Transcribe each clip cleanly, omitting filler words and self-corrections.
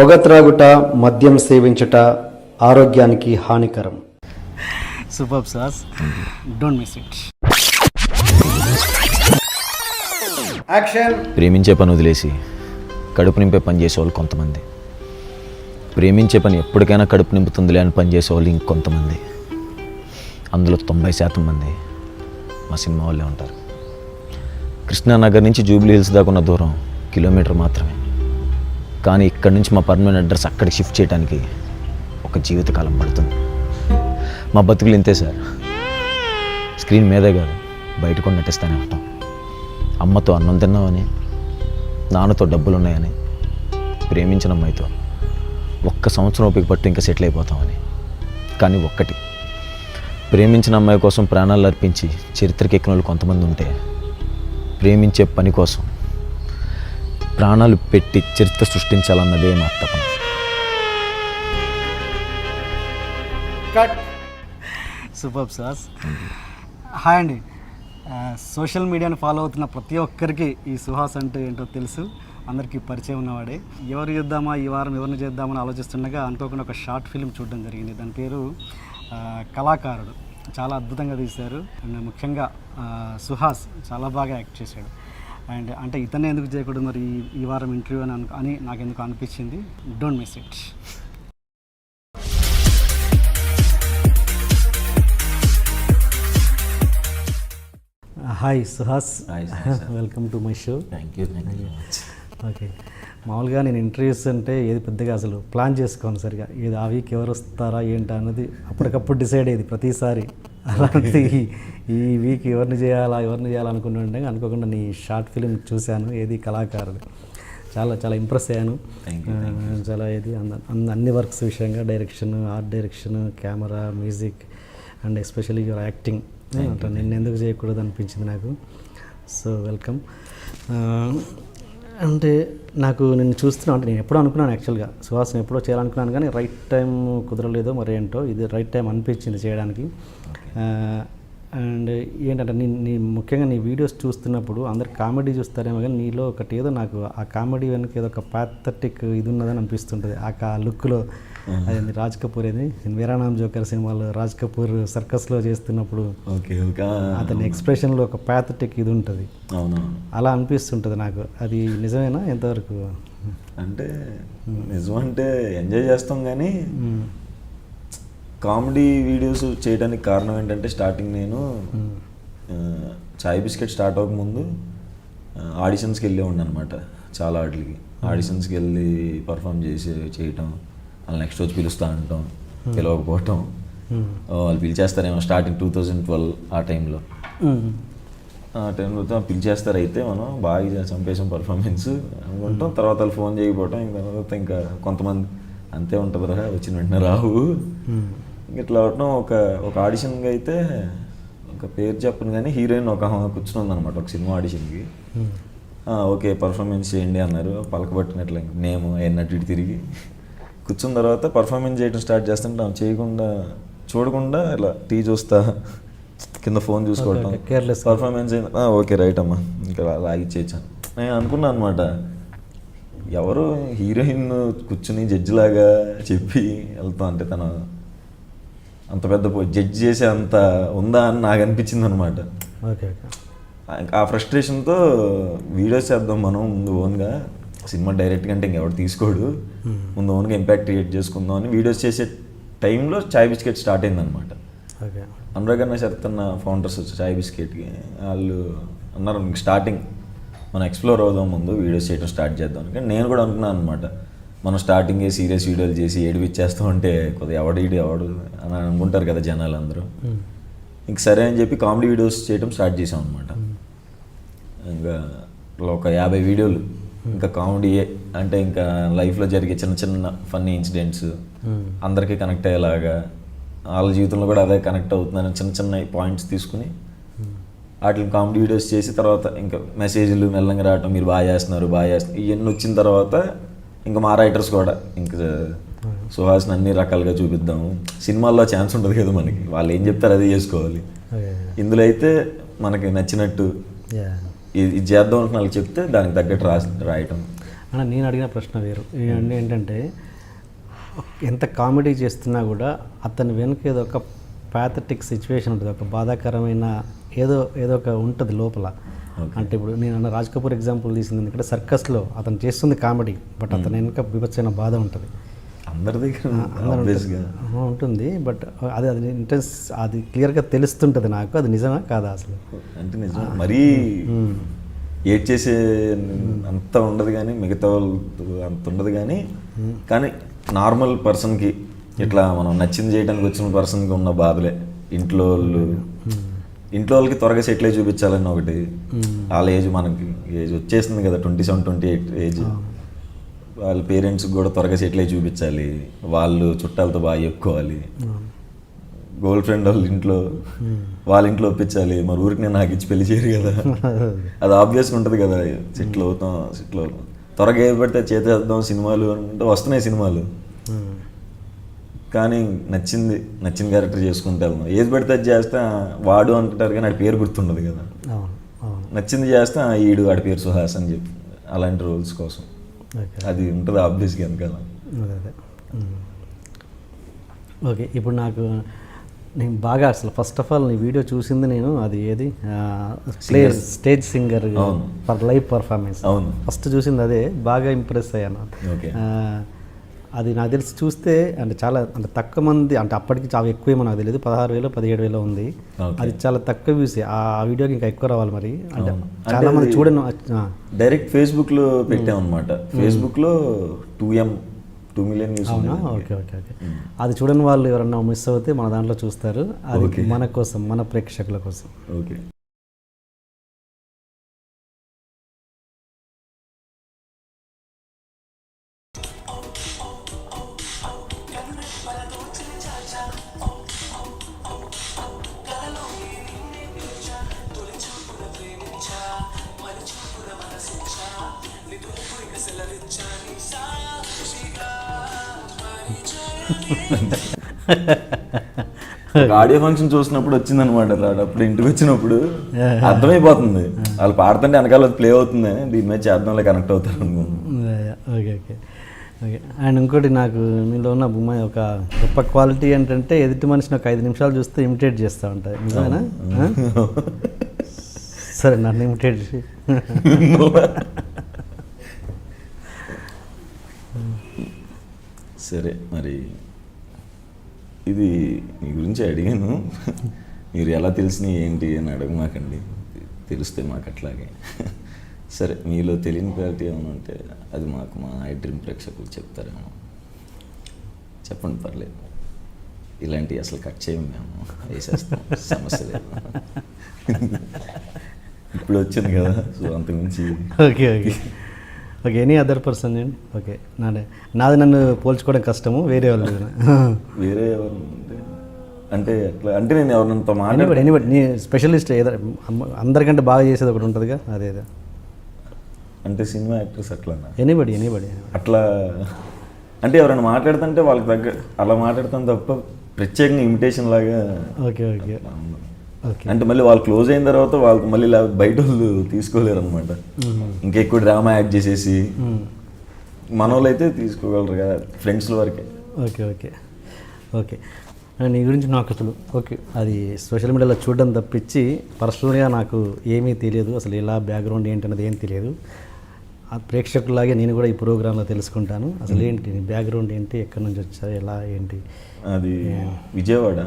పొగ త్రాగుట, మద్యం సేవించుట ఆరోగ్యానికి హానికరం. Super sir, don't miss it. Action. ప్రేమించే పని వదిలేసి కడుపు నింపే పని చేసేవాళ్ళు కొంతమంది, ప్రేమించే పని ఎప్పటికైనా కడుపు నింపుతుందిలే అని పని చేసేవాళ్ళు ఇంకొంతమంది. అందులో 90% మంది మా సినిమా వాళ్ళే ఉంటారు. కృష్ణానగర్ నుంచి జూబ్లీ హిల్స్ దాకా ఉన్న దూరం కిలోమీటర్ మాత్రమే, కానీ ఇక్కడి నుంచి మా పర్మనెంట్ అడ్రస్ అక్కడికి షిఫ్ట్ చేయడానికి ఒక జీవితకాలం పడుతుంది. మా బతుకులు ఇంతే సార్. స్క్రీన్ మీదే కాదు, బయట కూడా నటిస్తూనే ఉంటాం. అమ్మతో అన్నం తిన్నామని, నాన్నతో డబ్బులు ఉన్నాయని, ప్రేమించిన అమ్మాయితో 1 సంవత్సరం ఓపిక పట్టు ఇంకా సెటిల్ అయిపోతామని. కానీ ఒక్కటి, ప్రేమించిన అమ్మాయి కోసం ప్రాణాలు అర్పించి చరిత్రకి ఎక్కిన వాళ్ళు కొంతమంది ఉంటే, ప్రేమించే పని కోసం ప్రాణాలు పెట్టి చరిత్ర సృష్టించాలన్నదే మా తపన. Super sir. హాయ్ అండి. సోషల్ మీడియాని ఫాలో అవుతున్న ప్రతి ఒక్కరికి ఈ సుహాస్ అంటే ఏంటో తెలుసు, అందరికీ పరిచయం ఉన్నవాడే. ఎవరు చేద్దామా ఈ వారం, ఎవరిని చేద్దామని ఆలోచిస్తుండగా అనుకోకుండా ఒక షార్ట్ ఫిల్మ్ చూడడం జరిగింది. దాని పేరు కళాకారుడు. చాలా అద్భుతంగా తీశారు. అండ్ ముఖ్యంగా సుహాస్ చాలా బాగా యాక్ట్ చేశాడు. అండ్ అంటే ఇతనే ఎందుకు చేయకూడదు మరి ఈ వారం ఇంటర్వ్యూ అని నాకు ఎందుకు అనిపించింది. Don't miss it. Hi Suhas, welcome to my show. Thank you. Okay, మామూలుగా నేను ఇంటర్వ్యూస్ అంటే ఏది పెద్దగా అసలు ప్లాన్ చేసుకోను సరిగా, ఏది ఆ వీక్ ఎవరు వస్తారా ఏంటా అన్నది అప్పటికప్పుడు డిసైడ్ అయ్యేది ప్రతిసారి. అలాంటి ఈ వీక్ ఎవరిని చేయాలనుకుంటుంటే అనుకోకుండా నీ షార్ట్ ఫిలిం చూశాను, ఏది కళాకారుడు. చాలా చాలా ఇంప్రెస్ అయ్యాను. చాలా ఏది అన్ని వర్క్స్ విషయంగా, direction, art direction, camera, music and especially your acting. నేను ఎందుకు చేయకూడదు అనిపించింది నాకు. So welcome. అంటే నాకు నేను చూస్తున్నాను, అంటే నేను ఎప్పుడో అనుకున్నాను యాక్చువల్గా సుహాస్ని ఎప్పుడో చేయాలనుకున్నాను, కానీ రైట్ టైం కుదరలేదో మరి ఏంటో, ఇది రైట్ టైం అనిపించింది చేయడానికి. అండ్ ఏంటంటే నీ ముఖ్యంగా నీ వీడియోస్ చూస్తున్నప్పుడు అందరు కామెడీ చూస్తారేమో, కానీ నీలో ఒకటి ఏదో నాకు ఆ కామెడీ వెనక ఏదో ఒక ప్యాథటిక్ ఇది ఉన్నదని అనిపిస్తుంటుంది. ఆ లుక్లో అది రాజ్ కపూర్, ఏది వీరానామ్ జోకర్ సినిమాలో రాజ్ కపూర్ సర్కస్లో చేస్తున్నప్పుడు అతని ఎక్స్ప్రెషన్లో ఒక ప్యాథటిక్ ఇది ఉంటుంది. అలా అనిపిస్తుంటుంది నాకు. అది నిజమేనా ఎంతవరకు? అంటే నిజం అంటే ఎంజాయ్ చేస్తాం, కానీ కామెడీ వీడియోస్ చేయడానికి కారణం ఏంటంటే, స్టార్టింగ్ నేను చాయ్ బిస్కెట్ స్టార్ట్ అవ్వకముందు ఆడిషన్స్కి వెళ్ళే ఉండే అనమాట. చాలా వాటికి ఆడిషన్స్కి వెళ్ళి పర్ఫామ్ చేయటం, వాళ్ళు నెక్స్ట్ రోజు పిలుస్తూ ఉంటాం, పిలవకపోవటం, వాళ్ళు పిలిచేస్తారేమో. స్టార్టింగ్ 2012 ఆ టైంలో పిలిచేస్తారు, అయితే మనం బాగా చంపేసాం పర్ఫార్మెన్స్ అనుకుంటాం. తర్వాత వాళ్ళు ఫోన్ చేయకపోవటం, తర్వాత ఇంకా కొంతమంది అంతే ఉంటుంది రా, వచ్చిన వెంటనే రావు. ఇట్లా అవటం. ఒక ఆడిషన్కి అయితే ఒక పేరు చెప్పను కానీ హీరోయిన్ ఒక కూర్చుని ఉందన్నమాట ఒక సినిమా ఆడిషన్కి. ఓకే పర్ఫార్మెన్స్ చేయండి అన్నారు. పలకబట్టినట్లు నేమ్ అయినట్టు ఇటు తిరిగి కూర్చున్న తర్వాత పర్ఫార్మెన్స్ చేయడం స్టార్ట్ చేస్తుంటే చేయకుండా చూడకుండా ఇలా టీ చూస్తా, కింద ఫోన్ చూసుకోవటం, పర్ఫార్మెన్స్ అయింది. ఓకే రైట్ అమ్మా, ఇంకా లాగిచ్చేయచ్చాను నేను అనుకున్నాను అనమాట. ఎవరు హీరోయిన్ కూర్చుని జడ్జిలాగా చెప్పి వెళ్తాం అంటే తను అంత పెద్ద జడ్జి చేసే అంత ఉందా అని నాకు అనిపించింది అనమాట. ఆ ఫ్రస్ట్రేషన్తో వీడియోస్ చేద్దాం మనం ముందు ఓన్గా, సినిమా డైరెక్ట్గా అంటే ఇంకెవరు తీసుకోడు, ముందు ఓన్గా ఇంపాక్ట్ క్రియేట్ చేసుకుందాం అని వీడియోస్ చేసే టైంలో చాయ్ బిస్కెట్ స్టార్ట్ అయిందనమాట. అనురాగ్ అన్న శరత్ ఫౌండర్స్ వచ్చి చాయ్ బిస్కెట్కి వాళ్ళు అన్నారు స్టార్టింగ్ మనం ఎక్స్ప్లోర్ అవుదాం, ముందు వీడియోస్ చేయడం స్టార్ట్ చేద్దాం. కానీ నేను కూడా అనుకున్నాను అనమాట, మనం స్టార్టింగే సీరియస్ వీడియోలు చేసి ఏడిపిచ్చేస్తూ ఉంటే కొద్దిగా ఎవడు అని అనుకుంటారు కదా జనాలు అందరూ. ఇంక సరే అని చెప్పి కామెడీ వీడియోస్ చేయడం స్టార్ట్ చేసాం అనమాట. ఇంకా ఒక 50 వీడియోలు ఇంకా కామెడీ, అంటే ఇంకా లైఫ్లో జరిగే చిన్న చిన్న ఫన్నీ ఇన్సిడెంట్స్ అందరికీ కనెక్ట్ అయ్యేలాగా, వాళ్ళ జీవితంలో కూడా అదే కనెక్ట్ అవుతుందని చిన్న చిన్న పాయింట్స్ తీసుకుని వాటిని కామెడీ వీడియోస్ చేసి, తర్వాత ఇంకా మెసేజ్లు మెల్లంగా రావటం, మీరు బాగా చేస్తున్నారు ఇవన్నీ వచ్చిన తర్వాత ఇంకా మా రైటర్స్ కూడా ఇంకా సుహాస్ని అన్ని రకాలుగా చూపిద్దాము. సినిమాల్లో ఛాన్స్ ఉంటుంది కదా మనకి, వాళ్ళు ఏం చెప్తారు అదే చేసుకోవాలి. ఇందులో అయితే మనకి నచ్చినట్టు ఇది చేద్దాం అని వాళ్ళకి చెప్తే దానికి తగ్గట్టు రాయటం. అన్న నేను అడిగిన ప్రశ్న వేరు. ఏంటంటే ఎంత కామెడీ చేస్తున్నా కూడా అతని వెనుక ఏదో ఒక ప్యాథటిక్ సిచ్యువేషన్ ఉంటుంది, ఒక బాధాకరమైన ఏదో ఒక ఉంటుంది లోపల. అంటే ఇప్పుడు నేను అన్న రాజ్ కపూర్ ఎగ్జాంపుల్ తీసింది ఎందుకంటే సర్కస్లో అతను చేస్తుంది కామెడీ, బట్ అతని వెనుక బీభత్సమైన బాధ ఉంటుంది, అందరి దగ్గర ఉంటుంది. బట్ అది ఇంటెన్స్, అది క్లియర్గా తెలుస్తుంటుంది నాకు. అది నిజమా కాదా అసలు? అంటే నిజం, మరీ ఏడ్ చేసే అంత ఉండదు కానీ, మిగతా వాళ్ళు అంత ఉండదు కానీ నార్మల్ పర్సన్కి ఇట్లా మనం నచ్చింది చేయడానికి వచ్చిన పర్సన్కి ఉన్న బాధలే. ఇంట్లో వాళ్ళకి త్వరగా సెటిల్ అయి చూపించాలని ఒకటి, వాళ్ళ ఏజ్ మనకి ఏజ్ వచ్చేస్తుంది కదా, 27, 28 ఏజ్. వాళ్ళ పేరెంట్స్కి కూడా త్వరగా సెటిల్ అయి చూపించాలి, వాళ్ళు చుట్టాలతో బాగా చెప్పుకోవాలి, గర్ల్ ఫ్రెండ్ వాళ్ళ ఇంట్లో ఒప్పించాలి. మరి ఊరికి నేను నాకు ఇచ్చి పెళ్లి చేయరు కదా, అది ఆబ్వియస్గా ఉంటుంది కదా. సెటిల్ అవుతాం త్వరగా ఏది పడితే చేసేద్దాం సినిమాలు అంటే వస్తున్నాయి సినిమాలు, కానీ నచ్చిన క్యారెక్టర్ చేసుకుంటే వెళ్దాం. ఏది పడితే అది చేస్తే వాడు అంటారు కానీ ఆడి పేరు గుర్తుండదు కదా. నచ్చింది చేస్తే ఈడు ఆడి పేరు సుహాస్ అని చెప్పి అలాంటి రోల్స్ కోసం అది ఉంటుంది ఆబ్వియస్గా వెనకాల. ఓకే, ఇప్పుడు నేను బాగా అసలు ఫస్ట్ ఆఫ్ ఆల్ నీ వీడియో చూసింది నేను, అది ఏది stage singer for live performance, first చూసింది అదే. బాగా ఇంప్రెస్ అయ్యాను. అది నాకు తెలిసి చూస్తే అంటే చాలా అంటే తక్కువ మంది, అంటే అప్పటికి చాలా ఎక్కువేమో నాకు తెలియదు, 16,000 17,000 ఉంది. అది చాలా తక్కువ వ్యూస్. ఆ వీడియోకి ఇంకా ఎక్కువ రావాలి మరి. అంటే చాలా మంది చూడను. డైరెక్ట్ ఫేస్బుక్లో పెట్టామన్నమాట. ఫేస్బుక్లో 2 మిలియన్ వ్యూస్. అవునా? ఓకే. అది చూడని వాళ్ళు ఎవరన్నా మిస్ అవుతే మన దాంట్లో చూస్తారు. అది మన కోసం, మన ప్రేక్షకుల కోసం. ఓకే. ఆడియో ఫంక్షన్ చూసినప్పుడు వచ్చిందనమాట. అప్పుడు ఇంటికి వచ్చినప్పుడు అర్థమైపోతుంది, వాళ్ళు పాడుతుంటే వెనకాల ప్లే అవుతుంది, దీని మీద చేద్దాంలో కనెక్ట్ అవుతారు అనుకుంటున్నాను. ఓకే. అండ్ ఇంకోటి నాకు మీలో ఉన్న భూమి ఒక గొప్ప క్వాలిటీ ఏంటంటే ఎదుటి మనిషిని ఒక 5 నిమిషాలు చూస్తే ఇమిటేట్ చేస్తూ ఉంటాయి. నిజమేనా? సరే, నన్ను ఇమిటేట్ చేసి. సరే, మరి ఇది మీ గురించి అడిగాను, మీరు ఎలా తెలిసినాయి ఏంటి అని అడగమాకండి, తెలిస్తే మాకు అట్లాగే. సరే, మీలో తెలియని క్వాలిటీ ఏమైనా ఉంటే అది మాకు మా ఐ డ్రీమ్ ప్రేక్షకులు చెప్తారేమో. చెప్పండి, పర్లేదు. ఇలాంటివి అసలు కట్ చేయము, మేము వేసేస్తాం, సమస్య లేదు. ఇప్పుడు వచ్చింది కదా, సో అంతకుమించి. ఓకే, ఎనీ అదర్ పర్సన్ అండి. ఓకే, నాది నన్ను పోల్చుకోవడం కష్టము, వేరే వాళ్ళు అంటే ఎట్లా అంటే నేను ఎవరినంత మాట్లాడి ఎనీబడి నీ స్పెషలిస్ట్ ఏదో అందరికంటే బాగా చేసేది ఒకటి ఉంటుందిగా, అదేదో అంటే సినిమా యాక్టర్స్ అట్లా ఎనీబడి అట్లా అంటే ఎవరైనా మాట్లాడుతుంటే వాళ్ళకి దగ్గర అలా మాట్లాడతాం తప్ప ప్రత్యేకంగా ఇమిటేషన్ లాగా. ఓకే. అంటే మళ్ళీ వాళ్ళు క్లోజ్ అయిన తర్వాత వాళ్ళకి మళ్ళీ బయట వాళ్ళు తీసుకోలేరు అనమాట. ఇంకెక్కువ డ్రామా యాడ్ చేసేసి మన వాళ్ళు అయితే తీసుకోగలరు కదా, ఫ్రెండ్స్ వరకే. ఓకే. నీ గురించి నాకు అసలు అది సోషల్ మీడియాలో చూడడం తప్పించి పర్సనల్గా నాకు ఏమీ తెలియదు, అసలు ఎలా బ్యాక్గ్రౌండ్ ఏంటి అన్నది ఏం తెలియదు. ఆ ప్రేక్షకులాగే నేను కూడా ఈ ప్రోగ్రాంలో తెలుసుకుంటాను. అసలు ఏంటి నీ బ్యాక్గ్రౌండ్ ఏంటి, ఎక్కడి నుంచి వచ్చావు, ఎలా ఏంటి? అది విజయవాడ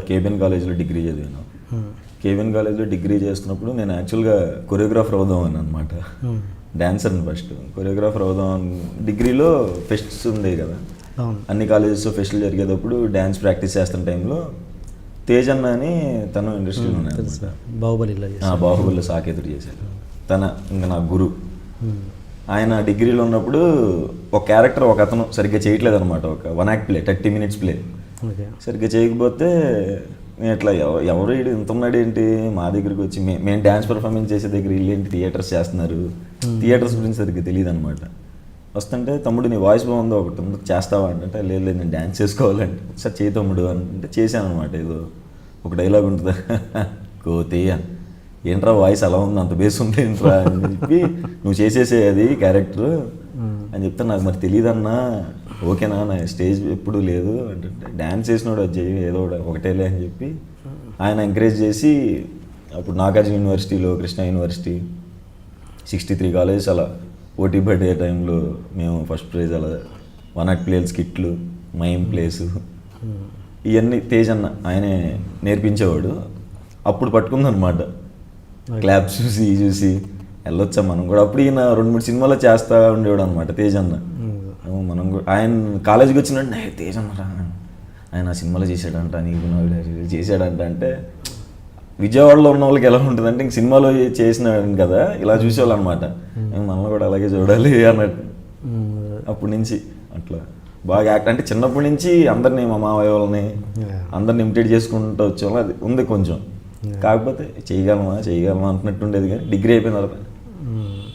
కేబిఎన్ కాలేజ్లో డిగ్రీ చదివాను. కేబిఎన్ కాలేజ్లో డిగ్రీ చేస్తున్నప్పుడు నేను యాక్చువల్గా కొరియోగ్రాఫర్ అవుదామని అనమాట. డాన్సర్ని ఫస్ట్ కొరియోగ్రాఫర్ అవుదాం. డిగ్రీలో ఫెస్ట్స్ ఉండేవి కదా, అన్ని కాలేజెస్ ఫెస్టులు జరిగేటప్పుడు డ్యాన్స్ ప్రాక్టీస్ చేస్తున్న టైంలో తేజ్ అన్న అని తను ఇండస్ట్రీలో ఉన్నాడు, బాహుబలిలో సాకేతుడు చేశాడు. తన ఇంకా నా గురు. ఆయన డిగ్రీలో ఉన్నప్పుడు ఒక క్యారెక్టర్ ఒక అతను సరిగ్గా చేయట్లేదు అనమాట, ఒక 1 యాక్ట్ ప్లే 30 మినిట్స్ ప్లే సరిగ్గా చేయకపోతే నేను ఇట్లా ఎవరు ఇంత ఉన్నాడు ఏంటి మా దగ్గరికి వచ్చి మేము డ్యాన్స్ పర్ఫార్మెన్స్ చేసే దగ్గర వీళ్ళు ఏంటి థియేటర్స్ చేస్తున్నారు, థియేటర్స్ గురించి సరిగ్గా తెలియదు అనమాట. వస్తుంటే తమ్ముడు నీ వాయిస్ బాగుందో ఒకటి ఉంది చేస్తావా అంటే లేదు నేను డ్యాన్స్ చేసుకోవాలంటే సార్ చేయి తమ్ముడు అంటే చేశాను అనమాట. ఏదో ఒక డైలాగ్ ఉంటుంది, కోతి ఏంట్రా వాయిస్ అలా ఉంది, అంత బేస్ ఉంది ఏంట్రా అని చెప్పి, నువ్వు చేసేసే అది క్యారెక్టర్ అని చెప్తే, నాకు మరి తెలియదన్నా, ఓకేనా నా స్టేజ్ ఎప్పుడు లేదు అంటే, డ్యాన్స్ చేసినోడు అది చెయ్యి ఏదో ఒకటేలే అని చెప్పి ఆయన ఎంకరేజ్ చేసి, అప్పుడు నాగార్జున యూనివర్సిటీలో, కృష్ణా యూనివర్సిటీ 63 కాలేజెస్ అలా ఓటీ బర్త్డే టైంలో మేము ఫస్ట్ ప్రైజ్ అలా 1 act ప్లేయర్స్ కిట్లు, మైమ్ ప్లేసు, ఇవన్నీ తేజ్ అన్న ఆయనే నేర్పించేవాడు. అప్పుడు పట్టుకుందనమాట క్లాప్స్ చూసి చూసి వెళ్ళొచ్చా మనం కూడా. అప్పుడు ఈయన 2-3 సినిమాలో చేస్తూ ఉండేవాడు అనమాట తేజ్ అన్న. మనం కూడా ఆయన కాలేజీకి వచ్చినట్టు తేజ్ అన్నరా ఆయన ఆ సినిమాలో చేశాడంట, నీకు చేశాడంట అంటే, విజయవాడలో ఉన్న వాళ్ళకి ఎలా ఉంటుంది అంటే, ఇంక సినిమాలో చేసినాడు కదా ఇలా చూసేవాళ్ళు అనమాట, మనల్ని కూడా అలాగే చూడాలి అన్నట్టు. అప్పటి నుంచి అట్లా బాగా యాక్ట్ అంటే చిన్నప్పటి నుంచి అందరినీ మా మావయ్య వాళ్ళని అందరిని ఇమిటేట్ చేసుకుంటూ వచ్చేవాళ్ళం. అది ఉంది కొంచెం, కాకపోతే చేయగలమా అంటున్నట్టు ఉండేది. కానీ డిగ్రీ అయిపోయిన తర్వాత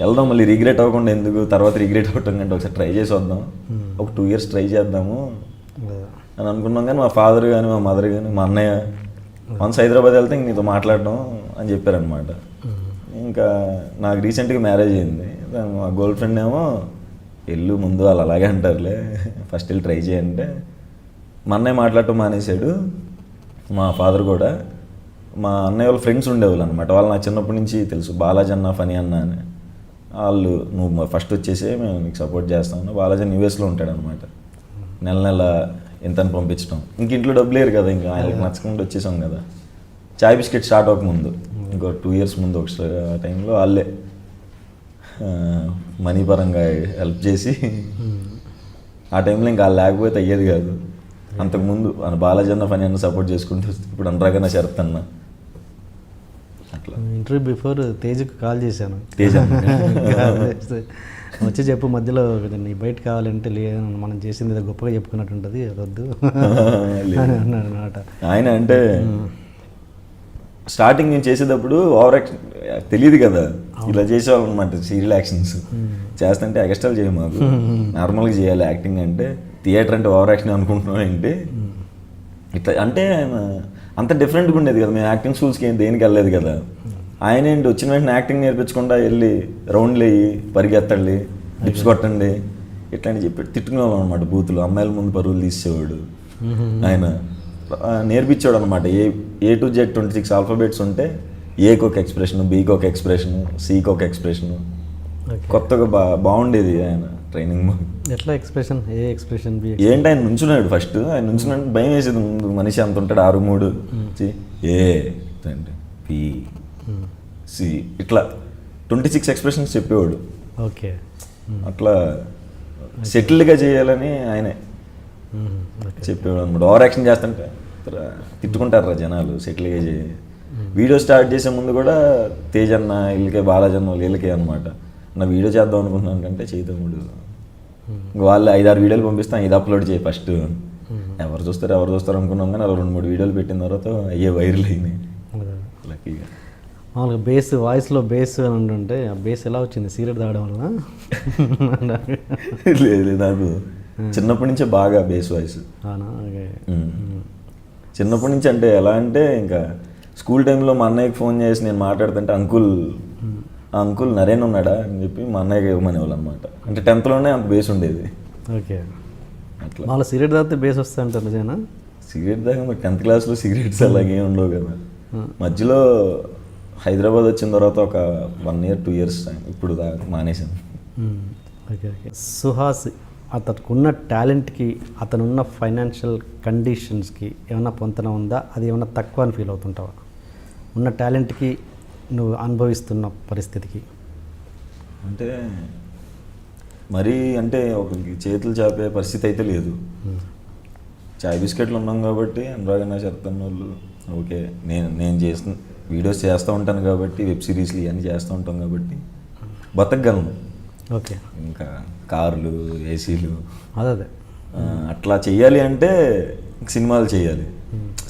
వెళ్దాం, మళ్ళీ రిగ్రెట్ అవ్వకుండా ఎందుకు, తర్వాత రిగ్రెట్ అవ్వటం కంటే ఒకసారి ట్రై చేసి వద్దాం, ఒక 2 years ట్రై చేద్దాము అని అనుకున్నాం. కానీ మా ఫాదర్ కానీ మా మదర్ కానీ మా అన్నయ్య వన్స్ హైదరాబాద్ వెళ్తే ఇంక నీతో మాట్లాడడం అని చెప్పారనమాట. ఇంకా నాకు రీసెంట్గా మ్యారేజ్ అయింది, మా గర్ల్ ఫ్రెండ్ ఏమో వెళ్ళు ముందు వాళ్ళు అలాగే అంటారులే, ఫస్ట్ వెళ్ళి ట్రై చేయంటే మా అన్నయ్య మాట్లాడటం మానేశాడు. మా ఫాదర్ కూడా, మా అన్నయ్య వాళ్ళ ఫ్రెండ్స్ ఉండేవాళ్ళు అనమాట, వాళ్ళు నాకు చిన్నప్పటి నుంచి తెలుసు, బాలాజీ అన్న ఫనీ అన్న అని. వాళ్ళు నువ్వు ఫస్ట్ వచ్చేసి మేము నీకు సపోర్ట్ చేస్తామన్నా, బాలాజీ యూఎస్లో ఉంటాడనమాట, నెల ఎంతని పంపించడం, ఇంక ఇంట్లో డబ్బులు లేరు కదా, ఇంకా ఆయనకి నచ్చకుండా వచ్చేసాం కదా. చాయ్ బిస్కెట్ స్టార్ట్ అవ్వకముందు ఇంకో 2 years ముందు ఒకసారి ఆ టైంలో వాళ్ళే మనీ పరంగా హెల్ప్ చేసి, ఆ టైంలో ఇంకా వాళ్ళు లేకపోతే అయ్యేది కాదు. అంతకుముందు బాలాజీ అన్న ఫనీ అన్న సపోర్ట్ చేసుకుంటూ, ఇప్పుడు అనురాగన్న శరత్ అన్న అట్లా. ఇంటర్వ్యూ బిఫోర్ తేజ్కి కాల్ చేశాను, తేజ్ వచ్చి చెప్పు మధ్యలో నీ బయట కావాలంటే లేదు, మనం చేసింది ఏదో గొప్పగా చెప్పుకున్నట్టు ఉంటుంది, అదొద్దు అని అన్నాడు అనమాట. ఆయన అంటే స్టార్టింగ్ నేను చేసేటప్పుడు ఓవర్ యాక్షన్ తెలియదు కదా, ఇలా చేసేవాళ్ళు అనమాట, సీరియల్ యాక్షన్స్ చేస్తుంటే ఎక్స్ట్రాలు చేయ మాకు, నార్మల్గా చేయాలి యాక్టింగ్ అంటే, థియేటర్ అంటే ఓవర్ యాక్షన్ అనుకుంటున్నాం ఏంటి ఇట్లా అంటే. ఆయన అంత డిఫరెంట్గా ఉండేది కదా, మేము యాక్టింగ్ స్కూల్స్కి దేనికి వెళ్ళలేదు కదా. ఆయన ఏంటి వచ్చిన వెంటనే యాక్టింగ్ నేర్పించకుండా వెళ్ళి రౌండ్లు వేయి, పరిగెత్తండి, డిప్స్ కొట్టండి ఇట్లా అని చెప్పి తిట్టుకునేవాళ్ళం అనమాట బూతులు. అమ్మాయిల ముందు పరుగులు తీసేవాడు ఆయన, నేర్పించాడు అనమాట. A to Z 26 ఆల్ఫాబెట్స్ ఉంటే ఏకి ఒక ఎక్స్ప్రెషన్, బీకి ఒక ఎక్స్ప్రెషను, సికి ఒక ఎక్స్ప్రెషను, కొత్తగా బాగుండేది ఆయన ట్రైనింగ్. ఎట్లా ఎక్స్ప్రెషన్, ఏ ఎక్స్ప్రెషన్ బి ఏంటి ఆయన నుంచున్నాడు ఫస్ట్, ఆయన నుంచున్నాడు భయం వేసేది ముందు, మనిషి అంత ఉంటాడు 6-3 ఏ పి సి ఇట్లా 26 ఎక్స్ప్రెషన్స్ చెప్పేవాడు. ఓకే, అట్లా సెటిల్డ్గా చేయాలని ఆయనే చెప్పేవాడు అనమాట. ఓవర్ యాక్షన్ చేస్తుంటే తిట్టుకుంటారు రా జనాలు, సెటిల్గా చేయి. వీడియో స్టార్ట్ చేసే ముందు కూడా తేజ్ అన్న వీళ్ళకే, బాలాజీ అన్న వీళ్ళకే అనమాట, నా వీడియో చేద్దాం అనుకుంటున్నాను కంటే చేయతమ్ముడు, వాళ్ళు 5-6 వీడియోలు పంపిస్తాం, ఇది అప్లోడ్ చేయి ఫస్ట్, ఎవరు చూస్తారు అనుకున్నాం. కానీ అలా 2-3 వీడియోలు పెట్టిన తర్వాత అయ్యే వైరల్ అయినాయి లక్కీగా. మామూలుగా బేస్, వాయిస్లో బేస్ అని ఉంటుంటే, ఆ బేస్ ఎలా వచ్చింది, సిగరెట్ తాగడం వల్ల? లేదు, నాకు చిన్నప్పటి నుంచే బాగా బేస్ వాయిస్. చిన్నప్పటి నుంచి అంటే ఎలా అంటే, ఇంకా స్కూల్ టైంలో మా అన్నయ్యకి ఫోన్ చేసి నేను మాట్లాడుతుంటే, అంకుల్ నరేన్ ఉన్నాడా అని చెప్పి మా అన్నయ్యకి ఇవ్వమనేవాళ్ళు అనమాట. అంటే 10thలోనే అంత బేస్ ఉండేది. ఓకే, అట్లా. వాళ్ళ సిగరెట్ తాగితే బేస్ వస్తా అంటారు నిజేనా? సిగరెట్ దాకా మరి 10th క్లాస్లో సిగరెట్స్ అలాగే ఉండవు కదా. మధ్యలో హైదరాబాద్ వచ్చిన తర్వాత ఒక 1 year 2 years ఇప్పుడు మానేశాను. Okay okay. సుహాస్ అతనుకున్న టాలెంట్కి, అతనున్న ఫైనాన్షియల్ కండిషన్స్కి ఏమైనా పొంతన ఉందా? అది ఏమైనా తక్కువ అని ఫీల్ అవుతుంటావా? ఉన్న టాలెంట్కి నువ్వు అనుభవిస్తున్న పరిస్థితికి అంటే మరీ అంటే ఒక చేతులు చాపే పరిస్థితి అయితే లేదు. చాయ్ బిస్కెట్లు ఉన్నాం కాబట్టి, అనురాగన్న శరత్ వాళ్ళు ఓకే, నేను చేసిన వీడియోస్ చేస్తూ ఉంటాను కాబట్టి, వెబ్ సిరీస్లు ఇవన్నీ చేస్తూ ఉంటాం కాబట్టి బతకగలను. ఓకే, ఇంకా కార్లు, ఏసీలు అదే అట్లా చెయ్యాలి అంటే సినిమాలు చేయాలి.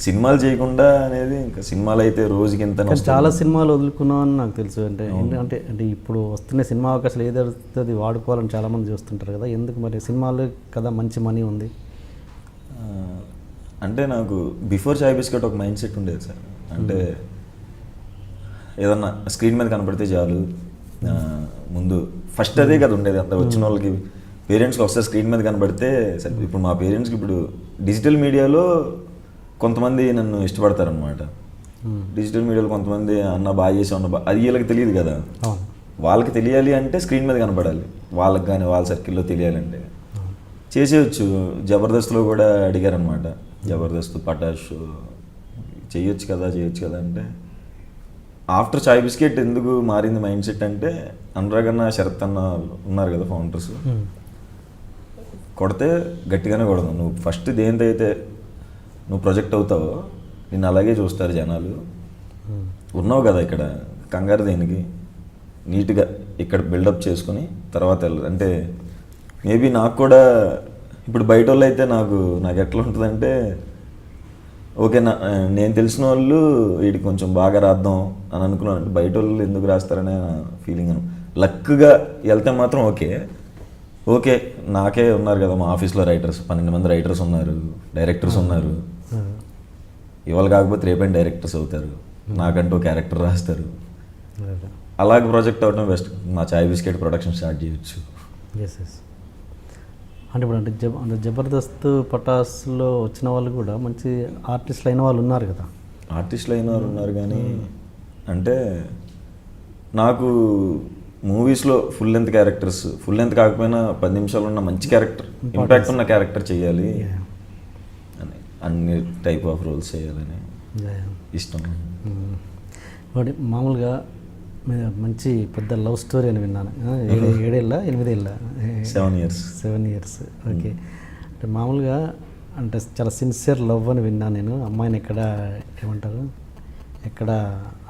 సినిమాలు చేయకుండా అనేది, ఇంకా సినిమాలు అయితే రోజుకి ఎంత. చాలా సినిమాలు వదులుకున్నావు అని నాకు తెలుసు. అంటే అంటే ఇప్పుడు వస్తున్న సినిమా అవకాశాలు ఏదైతే అది వాడుకోవాలని చాలామంది చూస్తుంటారు కదా, ఎందుకు మరి? సినిమాలు కదా మంచి మనీ ఉంది. అంటే నాకు బిఫోర్ చాయ్ బిస్కెట్ ఒక మైండ్ సెట్ ఉండేది సార్. అంటే ఏదన్నా స్క్రీన్ మీద కనపడితే చాలు. ముందు ఫస్ట్ అదే కదా ఉండేది, అంత వచ్చిన వాళ్ళకి పేరెంట్స్కి వస్తే స్క్రీన్ మీద కనబడితే సరే. ఇప్పుడు మా పేరెంట్స్కి ఇప్పుడు డిజిటల్ మీడియాలో కొంతమంది నన్ను ఇష్టపడతారనమాట. డిజిటల్ మీడియాలో కొంతమంది అన్న బాగా చేసావు అన్న అది వీళ్ళకి తెలియదు కదా. వాళ్ళకి తెలియాలి అంటే స్క్రీన్ మీద కనపడాలి, వాళ్ళకి కానీ వాళ్ళ సర్కిల్లో తెలియాలంటే చేసేయచ్చు. జబర్దస్త్లో కూడా అడిగారనమాట, జబర్దస్త్ పటాష్ చేయొచ్చు కదా అంటే ఆఫ్టర్ చాయ్ బిస్కెట్ ఎందుకు మారింది మైండ్ సెట్ అంటే అనురాగ్ అన్న, శరత్ అన్న ఉన్నారు కదా ఫౌండర్స్, కొడితే గట్టిగానే కొడదు. నువ్వు ఫస్ట్ దేంతో అయితే నువ్వు ప్రొజెక్ట్ అవుతావో నిన్ను అలాగే చూస్తారు జనాలు. ఉన్నావు కదా ఇక్కడ, కంగారు దేనికి, నీట్గా ఇక్కడ బిల్డప్ చేసుకుని తర్వాత వెళ్ళదు. అంటే మేబీ నాకు కూడా ఇప్పుడు బయట వాళ్ళు అయితే నాకు ఎట్లా ఉంటుందంటే ఓకే నేను తెలిసిన వాళ్ళు వీడికి కొంచెం బాగా రాద్దాం అని అనుకున్నాను. అంటే బయట వాళ్ళు ఎందుకు రాస్తారనే ఫీలింగ్. లక్గా వెళ్తే మాత్రం ఓకే నాకే ఉన్నారు కదా మా ఆఫీస్లో రైటర్స్, 12 మంది రైటర్స్ ఉన్నారు, డైరెక్టర్స్ ఉన్నారు. ఇవాళ కాకపోతే రేపైనా డైరెక్టర్స్ అవుతారు, నాకంటూ క్యారెక్టర్ రాస్తారు. అలాగే ప్రాజెక్ట్ అవడం బెస్ట్. మా చాయ్ బిస్కెట్ ప్రొడక్షన్ స్టార్ట్ చేయొచ్చు. అంటే ఇప్పుడు అంటే జబర్దస్త్ పటాస్లో వచ్చిన వాళ్ళు కూడా మంచి ఆర్టిస్టులు అయిన వాళ్ళు ఉన్నారు కదా. ఆర్టిస్టులు అయిన వాళ్ళు ఉన్నారు కానీ అంటే నాకు మూవీస్లో full length characters, full length కాకపోయినా 10 నిమిషాలు ఉన్న మంచి క్యారెక్టర్, ఇంపాక్ట్ ఉన్న క్యారెక్టర్ చేయాలి అని, అన్ని టైప్ ఆఫ్ రోల్స్ చేయాలని ఇష్టం. వాటి మామూలుగా మంచి పెద్ద లవ్ స్టోరీ అని విన్నాను. 7 ఏళ్ళ 7 years. ఓకే. అంటే మామూలుగా అంటే చాలా సిన్సియర్ లవ్ అని విన్నాను నేను. అమ్మాయిని ఎక్కడ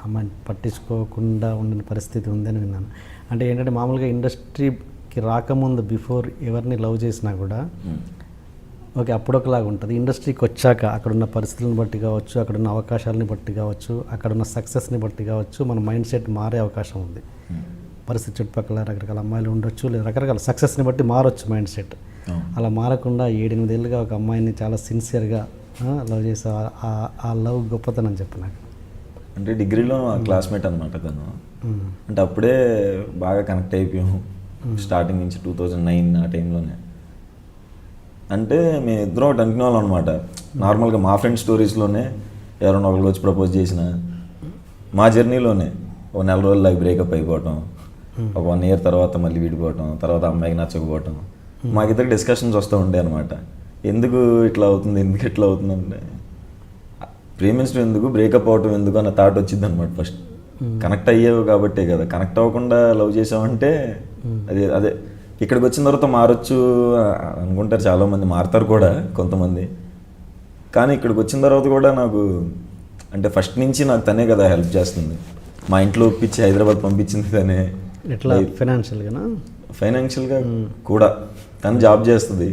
అమ్మాయిని పట్టించుకోకుండా ఉండిన పరిస్థితి ఉందని విన్నాను. అంటే ఏంటంటే మామూలుగా ఇండస్ట్రీకి రాకముందు బిఫోర్ ఎవరిని లవ్ చేసినా కూడా ఓకే అప్పుడొకలాగా ఉంటుంది. ఇండస్ట్రీకి వచ్చాక అక్కడున్న పరిస్థితులను బట్టి కావచ్చు, అక్కడున్న అవకాశాలని బట్టి కావచ్చు, అక్కడున్న సక్సెస్ని బట్టి కావచ్చు, మన మైండ్ సెట్ మారే అవకాశం ఉంది. పరిస్థితి చుట్టుపక్కల రకరకాల అమ్మాయిలు ఉండొచ్చు, లేదా రకరకాల సక్సెస్ని బట్టి మారొచ్చు మైండ్ సెట్. అలా మారకుండా 7-8 ఏళ్ళుగా ఒక అమ్మాయిని చాలా సిన్సియర్గా లవ్ చేసే ఆ లవ్ గొప్పతనం చెప్పు నాకు. అంటే డిగ్రీలో క్లాస్మేట్ అనమాట తను. అంటే అప్పుడే బాగా కనెక్ట్ అయిపోయాము స్టార్టింగ్ నుంచి 2009 ఆ టైంలోనే. అంటే మేము ఇద్దరం ఒకటి అనుకునే వాళ్ళం అనమాట. నార్మల్గా మా ఫ్రెండ్ స్టోరీస్లోనే ఎవరైనా ఒకరికి వచ్చి ప్రపోజ్ చేసిన, మా జర్నీలోనే ఒక 4 రోజులు బ్రేకప్ అయిపోవటం, ఒక 1 year తర్వాత మళ్ళీ విడిపోవటం, తర్వాత అమ్మాయికి నచ్చకపోవటం, మాకిద్దరు డిస్కషన్స్ వస్తూ ఉండే అనమాట. ఎందుకు ఇట్లా అవుతుంది అంటే ప్రేమించడం ఎందుకు, బ్రేకప్ అవటం ఎందుకు అన్న థాట్ వచ్చింది అనమాట ఫస్ట్. కనెక్ట్ అయ్యేవి కాబట్టే కదా. కనెక్ట్ అవ్వకుండా లవ్ చేసామంటే అదే ఇక్కడికి వచ్చిన తర్వాత మారచ్చు అనుకుంటారు చాలామంది, మారుతారు కూడా కొంతమంది. కానీ ఇక్కడికి వచ్చిన తర్వాత కూడా నాకు అంటే ఫస్ట్ నుంచి నాకు తనే కదా హెల్ప్ చేస్తుంది. మా ఇంట్లో ఒప్పించి హైదరాబాద్ పంపించింది తనే. ఎట్లా ఫైనాన్షియల్గా కూడా తను జాబ్ చేస్తుంది.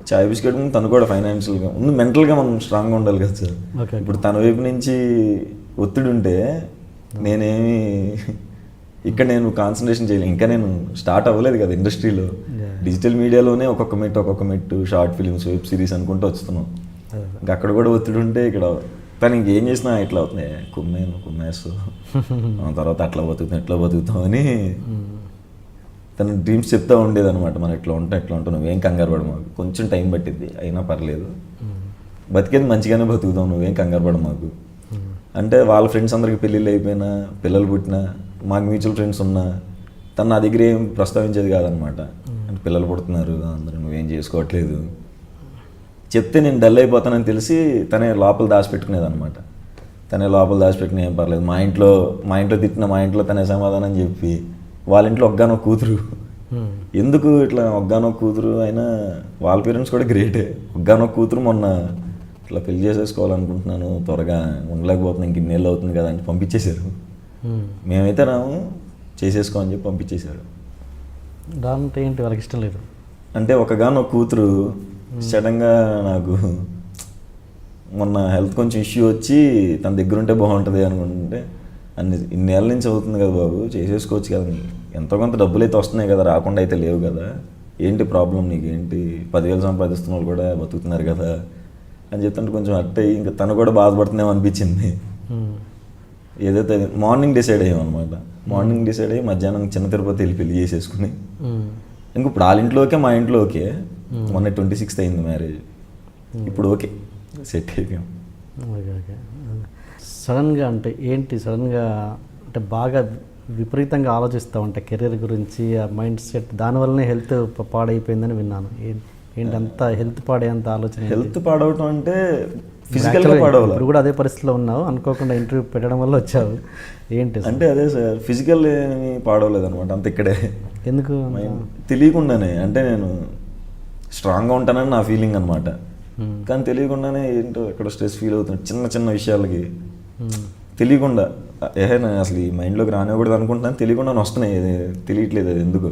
చాయ్ బిస్కెట్ ముందు తను కూడా ఫైనాన్షియల్గా ముందు, మెంటల్గా మనం స్ట్రాంగ్గా ఉండాలి కదా సార్. ఇప్పుడు తన వైపు నుంచి ఒత్తిడి ఉంటే నేనేమి ఇక్కడ నేను కాన్సన్ట్రేషన్ చేయలేను. ఇంకా నేను స్టార్ట్ అవ్వలేదు కదా ఇండస్ట్రీలో. డిజిటల్ మీడియాలోనే ఒక్కొక్క మెట్టు షార్ట్ ఫిల్మ్స్, వెబ్ సిరీస్ అనుకుంటూ వస్తున్నాం. ఇంకా అక్కడ కూడా ఒత్తిడి ఉంటే ఇక్కడ తను ఇంకేం చేసినా ఇట్లా అవుతున్నాయి, కుమ్మేస్తూ తర్వాత అట్లా బతుకుతాం అని తన డ్రీమ్స్ చెప్తూ ఉండేది అనమాట. మనం ఎట్లా ఉంటాం నువ్వేం కంగారు పడ, మాకు కొంచెం టైం పట్టిద్ది అయినా పర్లేదు, బతికేది మంచిగానే బతుకుతాం, నువ్వేం కంగారు పడ మాకు అంటే. వాళ్ళ ఫ్రెండ్స్ అందరికి పెళ్ళిళ్ళు అయిపోయినా, పిల్లలు పుట్టినా, మాకు మ్యూచువల్ ఫ్రెండ్స్ ఉన్నా తను నా దగ్గర ఏం ప్రస్తావించేది కాదనమాట. అంటే పిల్లలు పుడుతున్నారు అందరూ, నువ్వేం చేసుకోవట్లేదు చెప్తే నేను డల్ అయిపోతానని తెలిసి తనే లోపల దాచిపెట్టుకునేది అనమాట. తనే లోపల దాచిపెట్టుకుని ఏం పర్లేదు, మా ఇంట్లో తిట్టిన మా ఇంట్లో తనే సమాధానం చెప్పి, వాళ్ళ ఇంట్లో ఒగ్గానో కూతురు, ఎందుకు ఇట్లా ఒగ్గానో కూతురు అయినా వాళ్ళ పేరెంట్స్ కూడా గ్రేటే. ఒగ్గానో కూతురు మొన్న ఇట్లా పెళ్లి చేసేసుకోవాలనుకుంటున్నాను, త్వరగా ఉండలేకపోతున్నాను, ఇంక ఇన్నేళ్ళు అవుతుంది కదా అని పంపించేశారు. మేమైతే రాము చేసేసుకో అని చెప్పి పంపించేశారు. దాంతో ఏంటి వాళ్ళకి ఇష్టం లేదు అంటే ఒకగానో కూతురు సడన్గా నాకు మొన్న హెల్త్ కొంచెం ఇష్యూ వచ్చి తన దగ్గర ఉంటే బాగుంటుంది అనుకుంటుంటే, ఇన్నేళ్ళ నుంచి అవుతుంది కదా బాబు, చేసేసుకోవచ్చు కదా, ఎంతో కొంత డబ్బులు అయితే వస్తున్నాయి కదా, రాకుండా అయితే లేవు కదా, ఏంటి ప్రాబ్లం నీకు, ఏంటి 10,000 సంపాదిస్తున్న వాళ్ళు కూడా బతుకుతున్నారు కదా అని చెప్తుంటే కొంచెం అట్టయి ఇంకా తను కూడా బాధపడుతున్నామో అనిపించింది. ఏదైతే మార్నింగ్ డిసైడ్ అయ్యాం అనమాట. మార్నింగ్ డిసైడ్ అయ్యి మధ్యాహ్నం చిన్న తిరుపతి వెళ్ళి పెళ్లి చేసేసుకుని ఇంక ఇప్పుడు వాళ్ళ ఇంట్లోకే మా ఇంట్లో ఓకే. మొన్న 26th అయింది మ్యారేజ్. ఇప్పుడు ఓకే సెట్ అయిపోయాం. Okay okay. సడన్గా అంటే ఏంటి సడన్గా అంటే బాగా విపరీతంగా ఆలోచిస్తూ ఉంటాయి కెరీర్ గురించి, ఆ మైండ్ సెట్, దానివల్లనే హెల్త్ పాడైపోయిందని విన్నాను. ఏంటి అంత హెల్త్ పాడేంత ఆలోచన? హెల్త్ పాడవటం అంటే ఫిజికల్గా పాడవాలి. ఇప్పుడు కూడా అదే పరిస్థితిలో ఉన్నావు, అనుకోకుండా ఇంటర్వ్యూ పెట్టడం వల్ల వచ్చావు. ఏంటి అంటే అదే సార్, ఫిజికల్ ఏమి పాడవలేదు అనమాట. అంత ఇక్కడే ఎందుకు తెలియకుండానే, అంటే నేను స్ట్రాంగ్గా ఉంటానని నా ఫీలింగ్ అనమాట. కానీ తెలియకుండానే ఏంటో ఎక్కడ స్ట్రెస్ ఫీల్ అవుతుంది చిన్న చిన్న విషయాలకి. తెలియకుండా నేను అసలు ఈ మైండ్లోకి రానివ్వకూడదు అనుకుంటున్నాను, తెలియకుండా వస్తున్నాయి. తెలియట్లేదు అది ఎందుకు.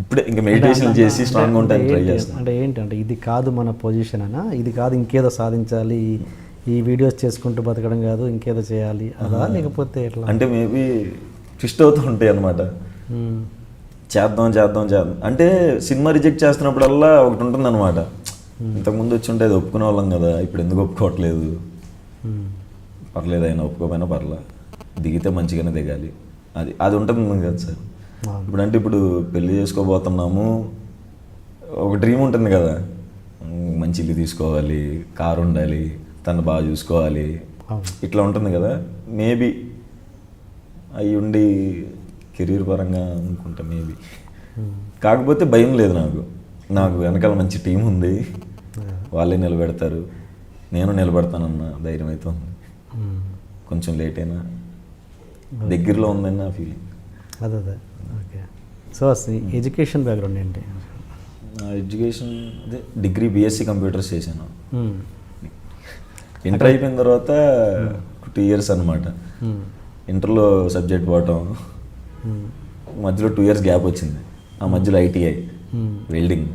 ఇప్పుడే ఇంకా మెడిటేషన్ చేసి స్ట్రాంగ్గా ఉంటాను ట్రై చేస్తాను. అంటే ఏంటంటే ఇది కాదు మన పొజిషన్ అనా, ఇది కాదు ఇంకేదో సాధించాలి, ఈ వీడియోస్ చేసుకుంటూ బతకడం కాదు ఇంకేదో చేయాలి అలా, లేకపోతే ఎట్లా? అంటే మేబీ ట్విస్ట్ అవుతూ ఉంటాయి అనమాట. చేద్దాం చేద్దాం చేద్దాం అంటే సినిమా రిజెక్ట్ చేస్తున్నప్పుడల్లా ఒకటి ఉంటుంది అనమాట. ఇంతకుముందు వచ్చి ఉంటే అది ఒప్పుకునే వాళ్ళం కదా, ఇప్పుడు ఎందుకు ఒప్పుకోవట్లేదు. పర్లేదు అయినా ఒప్పుకోపోయినా పర్లే, దిగితే మంచిగానే దిగాలి, అది ఉంటుంది కదా సార్. ఇప్పుడంటే ఇప్పుడు పెళ్లి చేసుకోబోతున్నాము, ఒక డ్రీమ్ ఉంటుంది కదా, మంచి ఇల్లు తీసుకోవాలి, కారు ఉండాలి, తను బాగా చూసుకోవాలి, ఇట్లా ఉంటుంది కదా. మేబీ అవి ఉండి కెరీర్ పరంగా అనుకుంటా మేబీ. కాకపోతే భయం లేదు నాకు వెనకాల మంచి టీం ఉంది, వాళ్ళే నిలబెడతారు, నేను నిలబెడతానన్న ధైర్యం అయితే ఉంది. కొంచెం లేట్ అయినా దగ్గరలో ఉందని నా ఫీలింగ్. అదే ఓకే. సో అసలు ఎడ్యుకేషన్ బ్యాక్గ్రౌండ్ ఏంటి? నా ఎడ్యుకేషన్ అదే డిగ్రీ బీఎస్సీ కంప్యూటర్స్ చేశాను. ఇంటర్ అయిపోయిన తర్వాత 2 years అనమాట. ఇంటర్లో సబ్జెక్ట్ పోవటం, మధ్యలో 2 years గ్యాప్ వచ్చింది. ఆ మధ్యలో ఐటీఐ వెల్డింగ్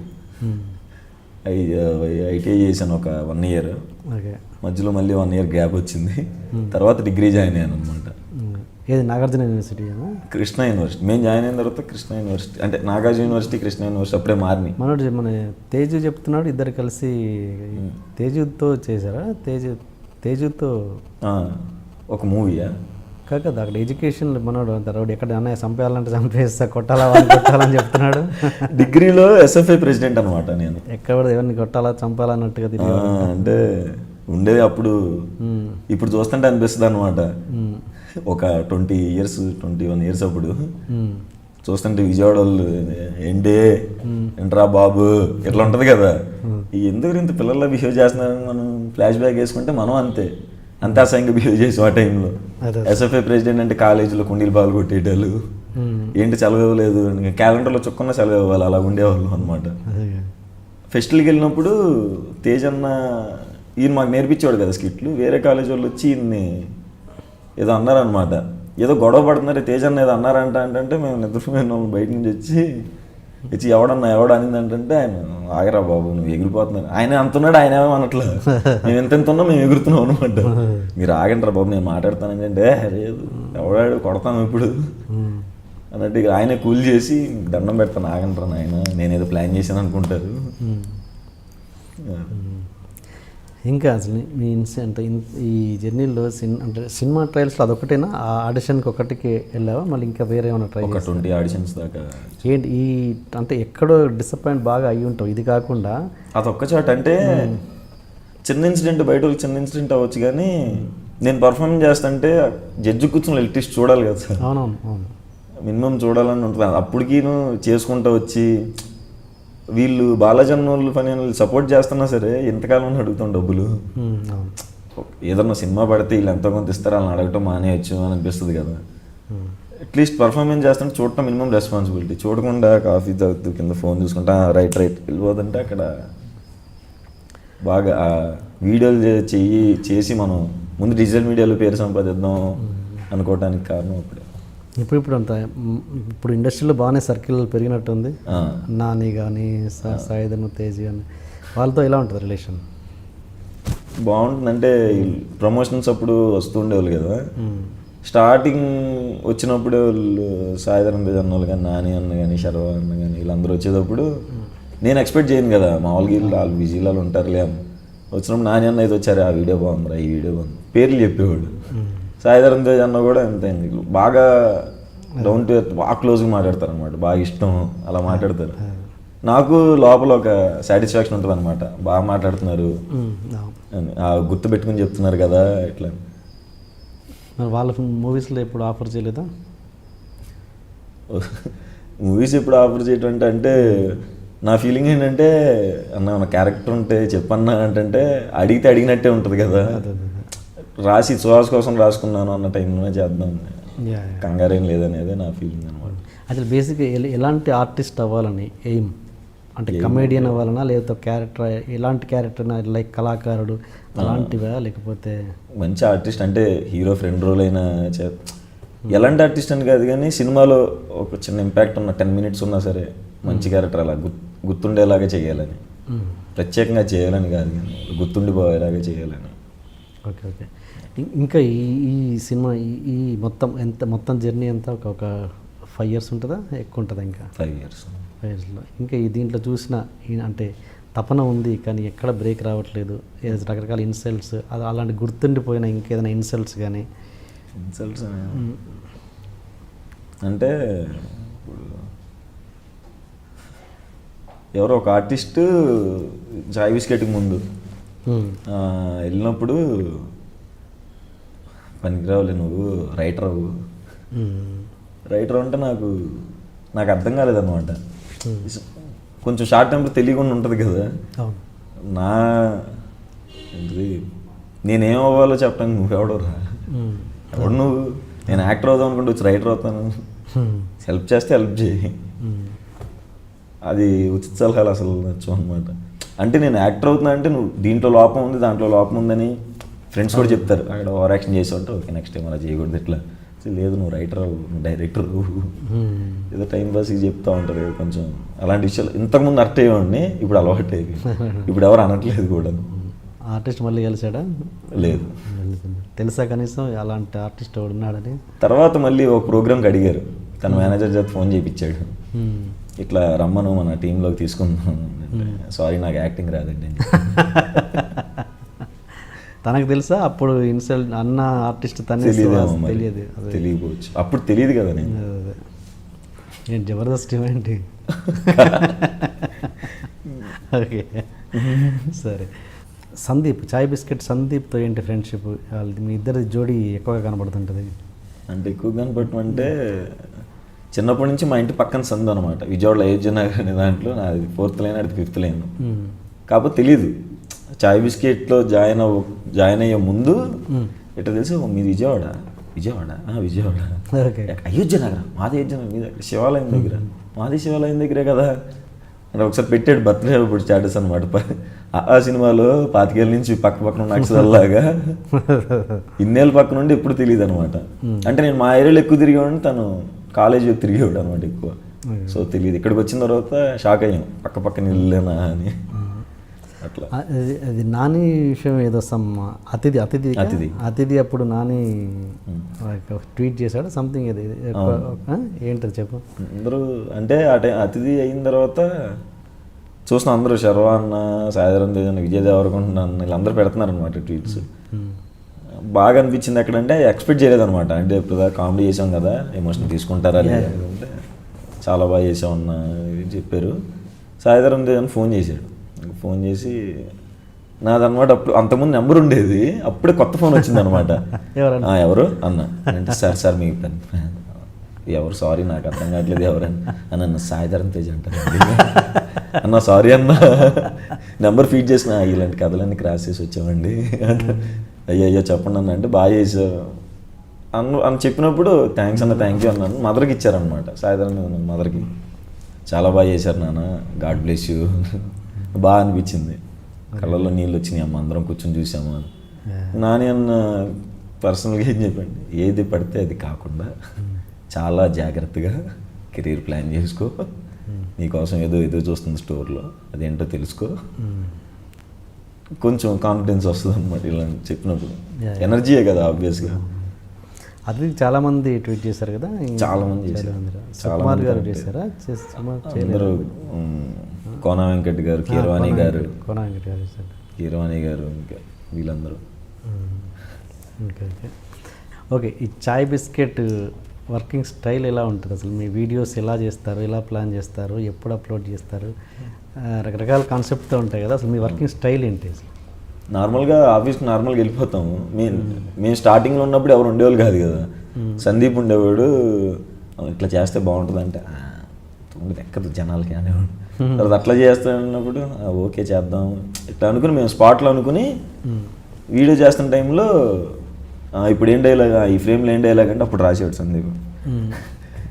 ఐటీఐ చేశాను ఒక 1 year. మధ్యలో మళ్ళీ 1 year గ్యాప్ వచ్చింది. తర్వాత డిగ్రీ జాయిన్ అయ్యాను అనమాట. ఏది నాగార్జున యూనివర్సిటీ? కృష్ణ యూనివర్సిటీ. మేము జాయిన్ అయిన తర్వాత కృష్ణ యూనివర్సిటీ, అంటే నాగార్జున యూనివర్సిటీ కృష్ణ యూనివర్సిటీ అప్పుడే మారినాయి. మన తేజు చెప్తున్నాడు, ఇద్దరు కలిసి తేజుతో చేశారా? తేజుతో ఒక మూవీయా కాదు, అక్కడ ఎడ్యుకేషన్ మనోడు అంటారు, ఎక్కడ అన్నయ్య చంపేయాలంటే చంపేస్తా, కొట్టాలని చెప్తున్నాడు. డిగ్రీలో ఎస్ఎఫ్ఐ ప్రెసిడెంట్ అనమాట నేను. ఎక్కడ ఎవరిని కొట్టాలా చంపాలన్నట్టుగా అంటే ఉండేది అప్పుడు. ఇప్పుడు చూస్తుంటే అనిపిస్తుంది అనమాట. ఒక 21 years అప్పుడు చూస్తుంటే విజయవాడ వాళ్ళు ఏంట్రా బాబు ఇట్లా ఉంటుంది కదా, ఎందుకు ఇంత పిల్లల్లో బిహేవ్ చేస్తున్నారని మనం ఫ్లాష్ బ్యాక్ వేసుకుంటే మనం అంతే అసహ్యంగా బిహేవ్ చేసాం ఆ టైంలో. ఎస్ఎఫ్ఐ ప్రెసిడెంట్ అంటే కాలేజీలో కుండీలు బాగా కొట్టేటోళ్ళు, ఏంటి సెలవు ఇవ్వలేదు, క్యాలెండర్లో చుక్కన్న సెలవు ఇవ్వాలి, అలా ఉండేవాళ్ళు అనమాట. ఫెస్టివల్కి వెళ్ళినప్పుడు తేజ్ అన్న ఈయన మాకు నేర్పించేవాడు కదా స్కిట్లు. వేరే కాలేజ్ వాళ్ళు వచ్చి ఈయన్ని ఏదో అన్నారనమాట, ఏదో గొడవ పడుతున్నారు, తేజ్ అన్న ఏదో అన్నారంట అంటే మేము నిద్రపోయిన వాళ్ళు బయట నుంచి వచ్చి ఎవడ అనిందంటే ఆయన ఆగరా బాబు నువ్వు ఎగిరిపోతున్నాను, ఆయన అంటున్నాడు, ఆయన ఏమో అనట్లా, మేము ఎంత ఉన్నా మేము ఎగురుతున్నాం అనమాట. మీరు ఆగంటారా బాబు నేను మాట్లాడతానని అంటే లేదు ఎవడాడు కొడతాం ఇప్పుడు అన్నట్టు ఇక ఆయనే కూల్ చేసి దండం పెడతాను, ఆగంటారా ఆయన నేను ఏదో ప్లాన్ చేశాను అనుకుంటారు. ఇంకా అసలు మీ అంటే ఈ జర్నీలో అంటే సినిమా ట్రయల్స్లో అదొకటేనా? ఆ ఆడిషన్కి ఒకటికి వెళ్ళావా, మళ్ళీ ఇంకా వేరే ఏమైనా ట్రై? ఒక 20 auditions దాకా. ఏంటి ఈ అంటే ఎక్కడో డిసప్పాయింట్ బాగా అయ్యి ఉంటావు, ఇది కాకుండా అదొక్క చోట అంటే చిన్న ఇన్సిడెంట్, బయట చిన్న ఇన్సిడెంట్ అవ్వచ్చు, కానీ నేను పర్ఫార్మెన్స్ చేస్తుంటే జడ్జి కూర్చొని ఎలక్ట్రిస్ట్ చూడాలి కదా సార్. అవునవును, మినిమం చూడాలని ఉంటుంది. అప్పటికి చేసుకుంటూ వచ్చి వీళ్ళు బాలజన్నోళ్ళు పని సపోర్ట్ చేస్తున్నా సరే ఎంతకాలం అడుగుతాం డబ్బులు. ఏదన్నా సినిమా పడితే వీళ్ళు ఎంతో కొంత ఇస్తారు, వాళ్ళని అడగటం మానేయచ్చు అని అనిపిస్తుంది కదా. అట్లీస్ట్ పర్ఫార్మెన్స్ చేస్తుంటే చూడటం మినిమం రెస్పాన్సిబిలిటీ. చూడకుండా కాఫీ తాగుతూ కింద ఫోన్ చూసుకుంటా రైట్ వెళ్ళిపోతుంటే అక్కడ బాగా వీడియోలు చేసి మనం ముందు డిజిటల్ మీడియాలో పేరు సంపాదిద్దాం అనుకోవడానికి కారణం అప్పుడే. ఇప్పుడు ఇండస్ట్రీలో బాగానే సర్కిల్ పెరిగినట్టుంది. నాని కానీ సాయిధను తేజ్ కానీ వాళ్ళతో ఎలా ఉంటుంది రిలేషన్? బాగుంటుంది. అంటే ప్రమోషన్స్ అప్పుడు వస్తుండేవాళ్ళు కదా, స్టార్టింగ్ వచ్చినప్పుడు వాళ్ళు సాయిధరం తేజ్ అన్న వాళ్ళు కానీ నాని అన్న కానీ శర్వ అన్న కానీ వీళ్ళందరూ వచ్చేటప్పుడు నేను ఎక్స్పెక్ట్ చేయను కదా, మామూలుగా వీళ్ళు వాళ్ళు బిజీలో ఉంటారులే అని. వచ్చినప్పుడు నాని అన్న అయితే వచ్చారు, ఆ వీడియో బాగుందిరా, ఈ వీడియో బాగుంది, పేర్లు చెప్పేవాడు. సాయిధరం తేజ్ అన్న కూడా అంతే అండి, బాగా డౌన్ టు ఎర్త్, బాగా క్లోజ్గా మాట్లాడతారు అనమాట, బాగా ఇష్టం అలా మాట్లాడతారు. నాకు లోపల ఒక సాటిస్ఫాక్షన్ ఉంటుంది అనమాట, బాగా మాట్లాడుతున్నారు అని, గుర్తు పెట్టుకుని చెప్తున్నారు కదా ఇట్లా. మరి వాళ్ళ మూవీస్లో ఎప్పుడు ఆఫర్ చేయలేదా? మూవీస్ ఎప్పుడు ఆఫర్ చేయటం అంటే నా ఫీలింగ్ ఏంటంటే, అన్న మన క్యారెక్టర్ ఉంటే చెప్పన్నా అంటే అడిగితే అడిగినట్టే ఉంటుంది కదా, రాసి సుహాస్ కోసం రాసుకున్నాను అన్న టైంలోనే చేద్దాం, కంగారేం లేదనేది నా ఫీలింగ్ అనమాట. అసలు బేసిక్గా ఎలాంటి ఆర్టిస్ట్ అవ్వాలని ఎయిమ్, అంటే కమేడియన్ అవ్వాలన్నా లేకపోతే క్యారెక్టర్, ఎలాంటి క్యారెక్టర్ లైక్ కళాకారుడు అలాంటివా, లేకపోతే మంచి ఆర్టిస్ట్ అంటే హీరో ఫ్రెండ్ రోల్ అయినా ఎలాంటి ఆర్టిస్ట్ అని కాదు కానీ సినిమాలో ఒక చిన్న ఇంపాక్ట్ ఉన్న 10 minutes ఉన్నా సరే మంచి క్యారెక్టర్ అలా గుర్తుండేలాగా చేయాలని, ప్రత్యేకంగా చేయాలని కాదు కానీ గుర్తుండిపోయేలాగా చేయాలని. Okay okay. ఇంకా ఈ సినిమా ఈ మొత్తం జర్నీ అంతా ఒక 5 years ఉంటుందా, ఎక్కువ ఉంటుందా? ఇంకా 5 years. 5 yearsలో ఇంకా ఈ దీంట్లో చూసిన అంటే తపన ఉంది కానీ ఎక్కడ బ్రేక్ రావట్లేదు, ఏదో రకరకాల ఇన్సల్ట్స్, అది అలాంటి గుర్తుండిపోయిన ఇంకేదైనా ఇన్సల్ట్స్ కానీ? ఇన్సల్ట్స్ అంటే ఇప్పుడు ఎవరో ఒక ఆర్టిస్ట్ చాయ్ బిస్కెట్కి ముందు వెళ్ళినప్పుడు, పనికిరావులే నువ్వు రైటర్ అవ్వు, రైటర్ అంటే నాకు అర్థం కాలేదన్నమాట. కొంచెం షార్ట్ టైంలో తెలియకుండా ఉంటుంది కదా, నా నేనేం అవ్వాలో చెప్పడానికి నువ్వెవడరా, ఎవడు నువ్వు, నేను యాక్టర్ అవుదాం అనుకుంటే వచ్చి రైటర్ అవుతాను, హెల్ప్ చేస్తే హెల్ప్ చేయి, అది ఉచిత సలహాలు అసలు నచ్చు అనమాట. అంటే నేను యాక్టర్ అవుతున్నా అంటే నువ్వు దీంట్లో లోపం ఉంది దాంట్లో లోపం ఉందని ఫ్రెండ్స్ కూడా చెప్తారు, అక్కడ ఓవర్ యాక్షన్ చేసావు అంటే ఓకే నెక్స్ట్ టైం అలా చేయకూడదు, ఇట్లా లేదు నువ్వు రైటర్ అవ్వు, నువ్వు డైరెక్టర్ అవ్వు, ఏదో టైం పాస్ చెప్తూ ఉంటారు కదా కొంచెం అలాంటి విషయాలు. ఇంతకుముందు అర్థం అయ్యేవాడిని, ఇప్పుడు అలవాటు అయ్యి, ఇప్పుడు ఎవరు అనట్లేదు కూడా. ఆర్టిస్ట్ మళ్ళీ కలిసాడా? లేదు. తెలుసా కనీసం అలాంటి ఆర్టిస్ట్ ఎవడు ఉన్నాడని? తర్వాత మళ్ళీ ఒక ప్రోగ్రామ్కి అడిగారు, తన మేనేజర్ చేత ఫోన్ చేయించాడు, ఇట్లా రమ్మను మన టీంలోకి తీసుకుందాం, సారీ నాకు యాక్టింగ్ రాదండి. తనకు తెలుసా అప్పుడు ఇన్సల్ట్ అన్న ఆర్టిస్ట్ తనే? తెలియదు, తెలియకపోవచ్చు, అప్పుడు తెలియదు కదా. నేను జబర్దస్త్ ఏంటి. ఓకే సరే. సందీప్, చాయ్ బిస్కెట్ సందీప్తో ఏంటి ఫ్రెండ్షిప్? మీ ఇద్దరి జోడీ ఎక్కువగా కనబడుతుంటుంది. అంటే ఎక్కువ కనపడటం అంటే చిన్నప్పటి నుంచి మా ఇంటి పక్కన సందు అనమాట, విజయవాడలో అయోధ్య నగర్ అనే దాంట్లో, నాది 4th lane అది 5th lane. కాకపోతే తెలీదు, చాయ్ బిస్కెట్లో జాయిన్ అయ్యే ముందు ఎట్లా తెలుసు, మీది విజయవాడ, విజయవాడ అయోధ్య నగరం, మాది అయోధ్య నగరం, మీ దగ్గర శివాలయం దగ్గర, మాది శివాలయం దగ్గరే కదా అంటే ఒకసారి పెట్టాడు బర్త్డే ఇప్పుడు స్టేటస్ అనమాట. ఆ సినిమాలో 25 ఏళ్ళ నుంచి పక్కన ఉన్న అక్షరాల్లాగా ఇన్నేళ్ళ పక్క నుండి ఎప్పుడు తెలియదు అనమాట. అంటే నేను మా ఏరియాలో ఎక్కువ తిరిగేవాడిని, తను కాలేజీ తిరిగేవాడు అనమాట ఎక్కువ, సో తెలియదు. ఇక్కడికి వచ్చిన తర్వాత షాక్ అయ్యాం, పక్కన వెళ్ళలేనా అని. అట్లా అది నాని విషయం ఏదో అతిథి అప్పుడు నాని ట్వీట్ చేశాడు సంథింగ్, అది ఏంటది చెప్పు. అందరూ అంటే అతిథి అయిన తర్వాత చూసిన అందరూ శర్వా అన్న, సాయిధరం తేజ్ అన్న, విజయ్ దేవరకొండ అన్న వీళ్ళందరూ పెడుతున్నారు అనమాట ట్వీట్స్. బాగా అనిపించింది ఎక్కడంటే ఎక్స్పెక్ట్ చేయలేదన్నమాట. అంటే ఇప్పుడు కామెడీ చేసాం కదా, ఎమోషన్ తీసుకుంటారా లేదంటే చాలా బాగా చేసామన్న చెప్పారు. సాయిధరం తేజ్ అని ఫోన్ చేశాడు, ఫోన్ చేసి నాదనమాట అప్పుడు అంతకుముందు నెంబర్ ఉండేది, అప్పుడే కొత్త ఫోన్ వచ్చింది అనమాట. ఎవరు అన్న అంటే సార్ మీ ఎవరు, సారీ నాకు అర్థం కావట్లేదు ఎవరని అన్న, సాయిధరం తేజ్ అంటారు అన్న, సారీ అన్న నెంబర్ ఫీడ్ చేసిన, ఇలాంటి కథలన్నీ క్రాస్ చేసి వచ్చామండి, అయ్యో చెప్పండి అన్న అంటే బాగా చేసావు అని చెప్పినప్పుడు థ్యాంక్స్ అన్న, థ్యాంక్ యూ అన్నాను. మదర్కి ఇచ్చారనమాట, సాయిధరం మదర్కి, చాలా బాగా చేశారు నాన్న, గాడ్ బ్లెస్ యూ, బాగా అనిపించింది, కళ్ళల్లో నీళ్ళు వచ్చినాయి అమ్మ, అందరం కూర్చొని చూసాము అని. నాని అన్న పర్సనల్గా ఏం చెప్పండి, ఏది పడితే అది కాకుండా చాలా జాగ్రత్తగా కెరీర్ ప్లాన్ చేసుకో, నీకోసం ఏదో చూస్తుంది స్టోర్లో, అదేంటో తెలుసుకో, కొంచెం కాన్ఫిడెన్స్ వస్తుంది అనమాట ఇలా చెప్పినప్పుడు. ఎనర్జీయే కదా ఆబ్వియస్గా. అది చాలామంది ట్వీట్ చేశారు కదా, చాలామంది చేశారు, సుకుమార్ గారు చేశారా? అందరూ కోన వెంకట్ గారు, కీరవాణి గారు, చేశారు, కీరవాణి గారు, ఇంకా వీళ్ళందరూ. Okay okay. ఓకే, ఈ చాయ్ బిస్కెట్ వర్కింగ్ స్టైల్ ఎలా ఉంటుంది అసలు? మీ వీడియోస్ ఎలా చేస్తారు, ఎలా ప్లాన్ చేస్తారు, ఎప్పుడు అప్లోడ్ చేస్తారు? రకరకాల కాన్సెప్ట్తో ఉంటాయి కదా, అసలు మీ వర్కింగ్ స్టైల్ ఏంటి అసలు? నార్మల్గా ఆఫీస్కి నార్మల్గా వెళ్ళిపోతాము. మేము స్టార్టింగ్లో ఉన్నప్పుడు ఎవరు ఉండేవాళ్ళు కాదు కదా. సందీప్ ఉండేవాడు, ఇట్లా చేస్తే బాగుంటుంది అంటే ఎక్కదు జనాలకి అనేవాడు. తర్వాత అట్లా చేస్తున్నప్పుడు ఓకే చేద్దాం ఇట్లా అనుకుని మేము స్పాట్లో అనుకుని వీడియో చేస్తున్న టైంలో ఇప్పుడు ఏం డైలాగ్, ఈ ఫ్రేమ్లో ఏం డైలాగ్ అంటే అప్పుడు రాసేవాడు సందీప్.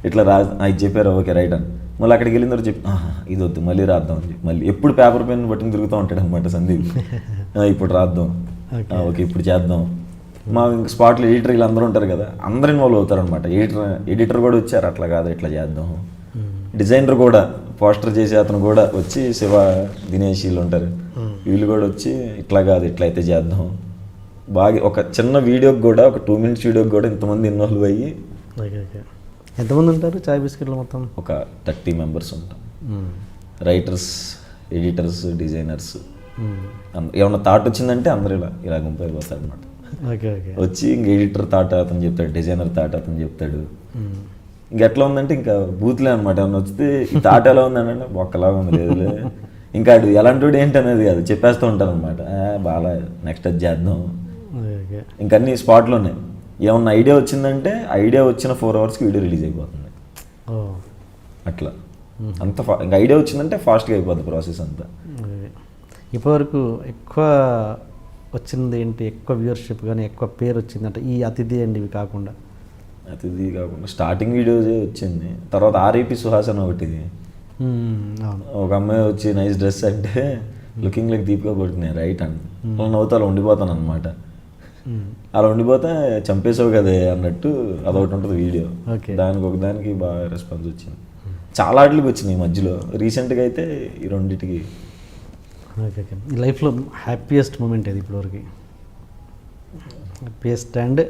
ఇట్లా ఇది చెప్పారు ఓకే రైట్ అని. మళ్ళీ అక్కడికి వెళ్ళిన తర్వాత చెప్పి ఇది వద్దు మళ్ళీ రాద్దాం అని చెప్పి మళ్ళీ ఎప్పుడు పేపర్ పెన్ బట్టి తిరుగుతూ ఉంటాడు అనమాట సందీప్. ఇప్పుడు రాద్దాం, ఓకే ఇప్పుడు చేద్దాం. మా స్పాట్లో ఎడిటర్ వీళ్ళు అందరూ ఉంటారు కదా, అందరు ఇన్వాల్వ్ అవుతారు అనమాట. ఎడిటర్ కూడా వచ్చారు, అట్లా కాదు ఇట్లా చేద్దాం. డిజైనర్ కూడా పోస్టర్ చేసే అతను కూడా వచ్చి శివ దినేష్ వీళ్ళు ఉంటారు, వీళ్ళు కూడా వచ్చి ఇట్లా కాదు ఇట్లా అయితే చేద్దాం. బాగా ఒక చిన్న వీడియోకి కూడా, ఒక 2 minutes వీడియోకి కూడా ఇంతమంది ఇన్వాల్వ్ అయ్యి. ఎంతమంది ఉంటారు చాయ్ బిస్కెట్లో మొత్తం? ఒక 30 members ఉంటాం. Writers, editors, designers. ఏమన్నా థాట్ వచ్చిందంటే అందరూ ఇలా గుంపైపోతారు అనమాట. వచ్చి ఇంక ఎడిటర్ థాట్ అతను చెప్తాడు, డిజైనర్ థాట్ అతను చెప్తాడు. ఇంకెట్లా ఉందంటే ఇంకా బూత్లే అనమాట. ఏమన్నా వస్తే ఈ థాట్ ఎలా ఉందంటే ఒక్కలాగా ఉంది, లేదులే ఇంకా అది ఎలాంటి ఏంటి అనేది కాదు, చెప్పేస్తూ ఉంటారు అనమాట. బాగా నెక్స్ట్ అది చేద్దాం. ఇంకన్నీ స్పాట్లోనే. ఏమన్నా ఐడియా వచ్చిందంటే ఐడియా వచ్చిన 4 hours వీడియో రిలీజ్ అయిపోతుంది. అట్లా అంత ఇంకా ఐడియా వచ్చిందంటే ఫాస్ట్గా అయిపోద్ది ప్రాసెస్ అంతా. ఇప్పటివరకు ఎక్కువ వచ్చింది ఏంటి, ఎక్కువ వ్యూవర్షిప్ కానీ ఎక్కువ పేరు వచ్చిందంటే ఈ అతిథి అండి ఇవి కాకుండా? అతిథి కాకుండా స్టార్టింగ్ వీడియోసే వచ్చింది. తర్వాత ఆర్ఏపీ సుహాసన్ ఒకటి, ఒక అమ్మాయి వచ్చి నైస్ డ్రెస్ అంటే లుకింగ్ లైక్ దీపికా పడుతున్నాయి రైట్ అని నవ్వుతా అలా ఉండిపోతాను అనమాట. అలా ఉండిపోతే చంపేసావు కదే అన్నట్టు అదొకటి ఉంటుంది వీడియో. దానికి ఒకదానికి బాగా రెస్పాన్స్ వచ్చింది. చాలా వాటికి వచ్చింది ఈ మధ్యలో. రీసెంట్గా అయితే ఈ రెండింటికి. ఈ లైఫ్లో హ్యాపీయెస్ట్ మూమెంట్ ఏది ఇప్పటివరకు? హ్యాపీయెస్ట్ అండ్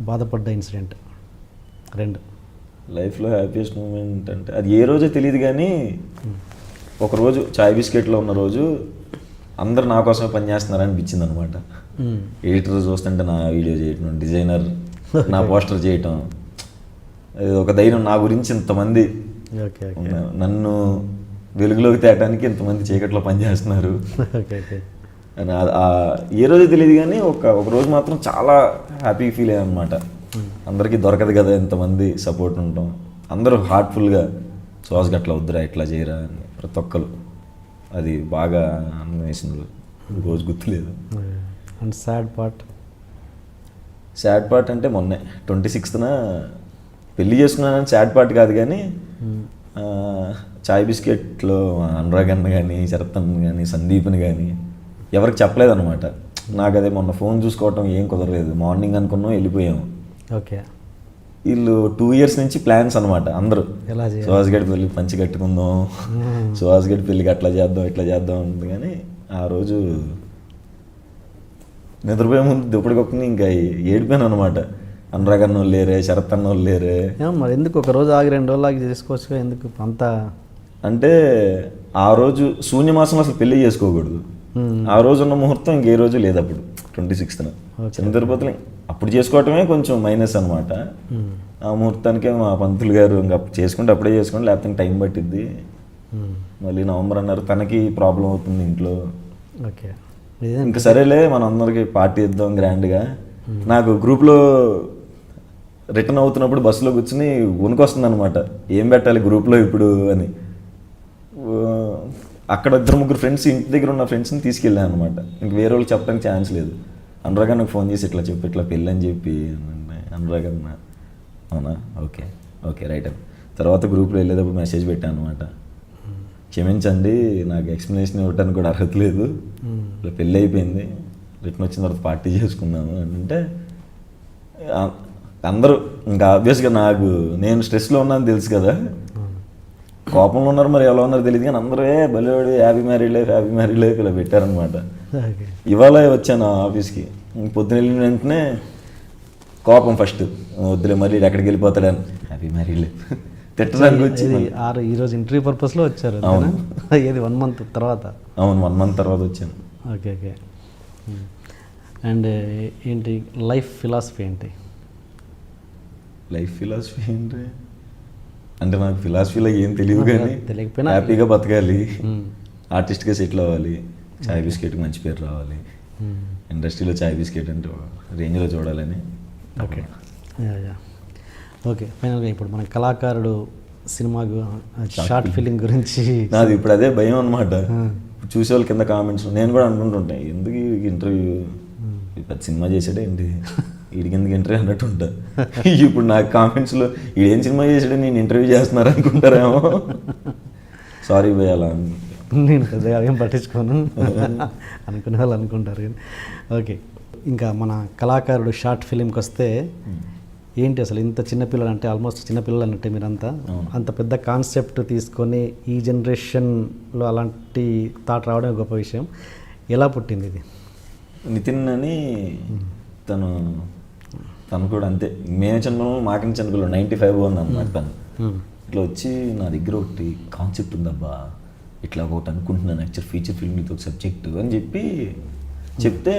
బాధపడ్డ ఇన్సిడెంట్ 2. లైఫ్లో హ్యాపీయెస్ట్ మూమెంట్ అంటే అది ఏ రోజో తెలియదు కానీ ఒకరోజు చాయ్ బిస్కెట్లో ఉన్న రోజు అందరు నా కోసమే పనిచేస్తున్నారు అనిపించింది అనమాట. ఎడిటర్ చూస్తుంటే నా వీడియో చేయటం, డిజైనర్ నా పోస్టర్ చేయటం, ఒక ధైర్యం నా గురించి ఇంతమంది నన్ను వెలుగులోకి తేయడానికి ఇంతమంది చీకట్లో పనిచేస్తున్నారు అని ఏ రోజు తెలియదు కానీ ఒక రోజు మాత్రం చాలా హ్యాపీ ఫీల్ అయ్యాను అనమాట. అందరికీ దొరకదు కదా ఇంతమంది సపోర్ట్ ఉంటాం. అందరూ హార్ట్ఫుల్గా శ్వాస గట్లా వద్దురా ఇట్లా చేయరా అని ప్రతి ఒక్కరు. అది బాగా ఆనందం వేసింది. రోజు గుర్తులేదు. అండ్ సాడ్ పార్ట్ అంటే మొన్నే 26th పెళ్ళి చేసుకున్నానని సాడ్ పార్ట్ కాదు కానీ చాయ్ బిస్కెట్లో అనురాగ్ అన్న కానీ, శరత్ అన్న కానీ, సందీప్ని కానీ ఎవరికి చెప్పలేదన్నమాట. నాకు అదే మొన్న ఫోన్ చూసుకోవటం ఏం కుదరలేదు. మార్నింగ్ అనుకున్నాం వెళ్ళిపోయాము. ఓకే. వీళ్ళు 2 years నుంచి ప్లాన్స్ అనమాట. అందరూ సుహాస్ గడి పెళ్ళికి పంచి కట్టుకుందాం, సుహాస్ గడి పెళ్ళికి అట్లా చేద్దాం ఇట్లా చేద్దాం ఉంటుంది. కానీ ఆ రోజు నిద్రపోయే ముందు దుప్పటికొక్కని ఇంకా ఏడిపోయాను అనమాట. అనురాగ్ అన్న వాళ్ళు లేరే, శరత్ అన్న వాళ్ళు లేరే. మరి ఎందుకు ఒక రోజు ఆగి 2 రోజులు ఆగి చేసుకోవచ్చు? ఎందుకు అంత అంటే ఆ రోజు శూన్యమాసం అసలు పెళ్లి చేసుకోకూడదు. ఆ రోజు ఉన్న ముహూర్తం ఇంకే రోజు లేదు. అప్పుడు 26th చిన్న తిరుపతిలో అప్పుడు చేసుకోవటమే కొంచెం మైనస్ అనమాట. ఆ ముహూర్తానికే మా పంతులు గారు ఇంకా చేసుకుంటే అప్పుడే చేసుకోండి, లేకపోతే టైం పట్టిద్ది. మళ్ళీ నవంబర్ అన్నారు. తనకి ప్రాబ్లం అవుతుంది ఇంట్లో. ఓకే. ఇంకా సరేలే మనం అందరికి పార్టీ ఇద్దాం గ్రాండ్గా. నాకు గ్రూప్లో రిటర్న్ అవుతున్నప్పుడు బస్సులో కూర్చుని వణుకొస్తుంది అనమాట. ఏం పెట్టాలి గ్రూప్లో ఇప్పుడు అని. అక్కడ 2-3 ఫ్రెండ్స్, ఇంటి దగ్గర ఉన్న ఫ్రెండ్స్ని తీసుకెళ్ళాను అనమాట. ఇంక వేరే వాళ్ళకి చెప్పడానికి ఛాన్స్ లేదు. అనురాగ్ నాకు ఫోన్ చేసి ఇట్లా చెప్పి ఇట్లా పెళ్ళి అని చెప్పి అనురాగ్ అన్న అవునా ఓకే రైట్ అని. తర్వాత గ్రూప్లో వెళ్ళేటప్పుడు మెసేజ్ పెట్టాను అనమాట. క్షమించండి నాకు ఎక్స్ప్లెనేషన్ ఇవ్వడానికి కూడా అర్హత లేదు, ఇట్లా పెళ్ళి అయిపోయింది, రిటర్న్ వచ్చిన తర్వాత పార్టీ చేసుకున్నాను అంటే అందరూ ఇంకా ఆబ్వియస్గా నేను స్ట్రెస్లో ఉన్నాను తెలుసు కదా, కోపంలో ఉన్నారు మరి ఎలా ఉన్నారు తెలియదు కానీ అందరూ బలివాడు హ్యాపీ మ్యారీడ్ లైఫ్ ఇలా పెట్టారనమాట. ఇవాళ వచ్చాను ఆఫీస్కి. పొద్దున వెళ్ళిన వెంటనే కోపం ఫస్ట్, వద్దులే మళ్ళీ ఎక్కడికి వెళ్ళిపోతాడని హ్యాపీ మ్యారీడ్ లైఫ్ తిట్టడానికి వచ్చి ఈరోజు ఇంటర్వ్యూ పర్పస్లో వచ్చారు. అవును. ఏది 1 month తర్వాత? అవును 1 month తర్వాత వచ్చాను. ఓకే. అండ్ ఏంటి లైఫ్ ఫిలాసఫీ ఏంటి? లైఫ్ ఫిలాసఫీ ఏంటి అంటే నాకు ఫిలాసఫీలో ఏం తెలియదు కానీ తెలియకపోయినా హ్యాపీగా బతకాలి, ఆర్టిస్ట్గా సెటిల్ అవ్వాలి, చాయ్ బిస్కెట్కి మంచి పేరు రావాలి, ఇండస్ట్రీలో చాయ్ బిస్కెట్ అంటే రేంజ్లో చూడాలని. ఓకే ఓకే ఫైనల్గా ఇప్పుడు మన కళాకారుడు సినిమా షార్ట్ ఫిలిం గురించి నాది ఇప్పుడు అదే భయం అనమాట. చూసే వాళ్ళు కింద కామెంట్స్ నేను కూడా అనుకుంటుంటాను, ఎందుకు ఇంటర్వ్యూ పెద్ద సినిమా చేసాడే ఏంటి వీడికి ఎందుకు ఇంటర్వ్యూ అన్నట్టు ఉంటా. ఇప్పుడు నాకు కామెంట్స్లో వీడేం సినిమా చేసాడే నేను ఇంటర్వ్యూ చేస్తున్నారు అనుకుంటారేమో. సారీ భయ్ అలా నేను పెద్దగా ఏం పట్టించుకోను అనుకునే వాళ్ళు అనుకుంటారు కానీ. ఓకే ఇంకా మన కళాకారుడు షార్ట్ ఫిలింకి వస్తే ఏంటి అసలు ఇంత చిన్నపిల్లలు అంటే ఆల్మోస్ట్ చిన్నపిల్లలు అన్నట్టే మీరంతా అంత పెద్ద కాన్సెప్ట్ తీసుకొని ఈ జనరేషన్లో అలాంటి థాట్ రావడం గొప్ప విషయం. ఎలా పుట్టింది ఇది? నితిన్ అని తను కూడా అంతే, మేము చిన్నపిల్లలు మాకని చిన్నపిల్లలు 95 అన్నమాట. తను ఇట్లా వచ్చి నా దగ్గర ఒకటి కాన్సెప్ట్ ఉందబ్బా, ఇట్లా ఒకటి అనుకుంటున్నాను యాక్చువల్ ఫీచర్ ఫిల్మ్ ఇది ఒక సబ్జెక్టు అని చెప్తే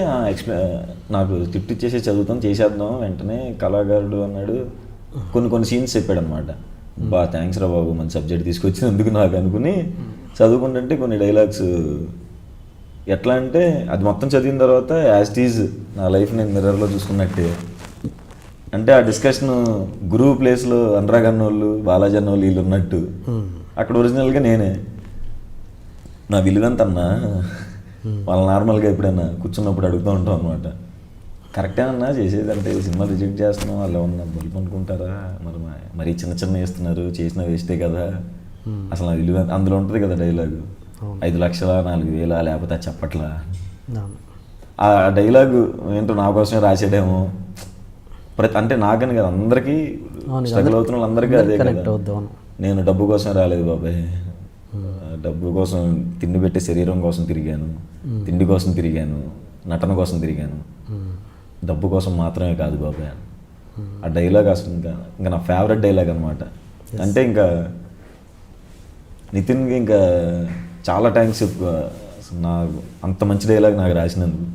నాకు టిప్ ఇచ్చేసి చదువుతాం చేసేద్దాం వెంటనే కళాకారుడు అన్నాడు. కొన్ని సీన్స్ చెప్పాడు అనమాట. బా థ్యాంక్స్ రా బాబు మన సబ్జెక్ట్ తీసుకొచ్చినందుకు నాకు అనుకుని చదువుకుంటుంటే కొన్ని డైలాగ్స్ ఎట్లా అంటే అది మొత్తం చదివిన తర్వాత యాజ్ ఇట్ ఈజ్ నా లైఫ్ నేను మిర్రర్లో చూసుకున్నట్టే. అంటే ఆ డిస్కషన్ గురువు ప్లేస్లో అనురాగ్ అన్నోళ్ళు బాలాజీ అన్నోళ్ళు వీళ్ళు ఉన్నట్టు అక్కడ ఒరిజినల్గా నేనే. నా విలువెంత అన్నా వాళ్ళు నార్మల్గా ఎప్పుడైనా కూర్చున్నప్పుడు అడుగుతూ ఉంటాం అనమాట, కరెక్టేనన్నా చేసేది అంటే సినిమా రిజెక్ట్ చేస్తున్నాం వాళ్ళు ఏమన్నా బల్బు అనుకుంటారా, మరి చిన్న వేస్తున్నారు చేసిన వేస్టే కదా అసలు నా విలువ అందులో ఉంటుంది కదా డైలాగు 5 లక్షల 4,000 లేకపోతే అది చెప్పట్లా. ఆ డైలాగు ఏంటో నా కోసమే రాసేదేమో అంటే నాకని కదా అందరికీ స్ట్రగుల్ అవుతున్న వాళ్ళందరికీ అదే కదా. నేను డబ్బు కోసం రాలేదు బాబాయ్, డబ్బు కోసం తిండి పెట్టే శరీరం కోసం తిరిగాను, తిండి కోసం తిరిగాను, నటన కోసం తిరిగాను, డబ్బు కోసం మాత్రమే కాదు బాబాయ్. ఆ డైలాగ్ అసలు ఇంకా నా ఫేవరెట్ డైలాగ్ అనమాట. అంటే ఇంకా నితిన్కి ఇంకా చాలా థ్యాంక్స్ నాకు అంత మంచి డైలాగ్ నాకు రాసినందుకు.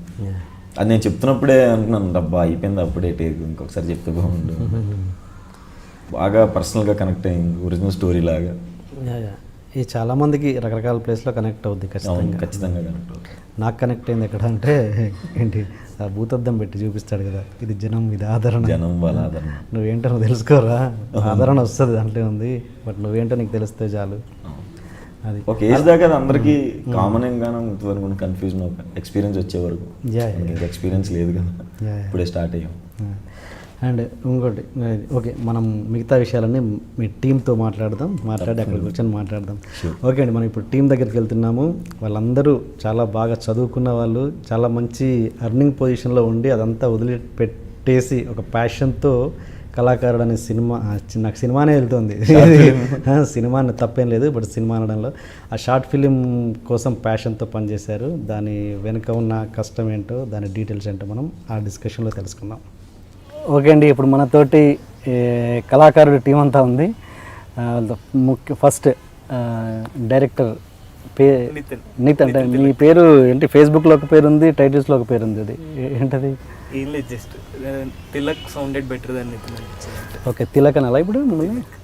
అది నేను చెప్తున్నప్పుడే అంటున్నాను డబ్బా అయిపోయింది అప్పుడే టేక్ ఇంకొకసారి చెప్తే బాగుండు. బాగా పర్సనల్గా కనెక్ట్ అయింది ఒరిజినల్ స్టోరీ లాగా. ఇది చాలామందికి రకరకాల ప్లేస్లో కనెక్ట్ అవుద్ది ఖచ్చితంగా కనెక్ట్ అవుతుంది. నాకు కనెక్ట్ అయింది ఎక్కడ అంటే ఏంటి ఆ భూతద్దం పెట్టి చూపిస్తాడు కదా, ఇది జనం ఇది ఆదరణ, జనం వాళ్ళ ఆదరణ, నువ్వేంటో నువ్వు తెలుసుకోరా ఆదరణ వస్తుంది దాంట్లో ఉంది, బట్ నువ్వేంటో నీకు తెలిస్తే చాలు. అది ఒక ఏజ్ దాకా అది అందరికీ కామన్ ఏం కానీ ఇంతవరకు కన్ఫ్యూజన్ ఎక్స్పీరియన్స్ వచ్చే వరకు ఎక్స్పీరియన్స్ లేదు కదా ఇప్పుడే స్టార్ట్ అయ్యాం. అండ్ ఇంకోటి ఓకే మనం మిగతా విషయాలన్నీ మీ టీంతో మాట్లాడి అక్కడ కూర్చొని మాట్లాడదాం. ఓకే అండి, మనం ఇప్పుడు టీం దగ్గరికి వెళ్తున్నాము. వాళ్ళందరూ చాలా బాగా చదువుకున్న వాళ్ళు, చాలా మంచి అర్నింగ్ పొజిషన్లో ఉండి అదంతా వదిలిపెట్టేసి ఒక ప్యాషన్తో కళాకారుడు అనే సినిమా నాకు సినిమానే వెళ్తుంది సినిమా తప్పేం లేదు, బట్ సినిమా అనడంలో ఆ షార్ట్ ఫిలిం కోసం ప్యాషన్తో పనిచేశారు. దాని వెనుక ఉన్న కష్టం ఏంటో దాని డీటెయిల్స్ ఏంటో మనం ఆ డిస్కషన్లో తెలుసుకుందాం. ఓకే అండి, ఇప్పుడు మనతోటి కళాకారుడు టీం అంతా ఉంది. ఫస్ట్ డైరెక్టర్ నిత్ అంటే మీ పేరు ఏంటి? ఫేస్బుక్లో ఒక పేరు ఉంది, టైటిల్స్లో ఒక పేరు ఉంది, అది ఏంటది? ఏం లేదు, just Tilak sounded better than Nitin అనిపించింది. ఓకే, తిలక్ అని అలా ఇప్పుడు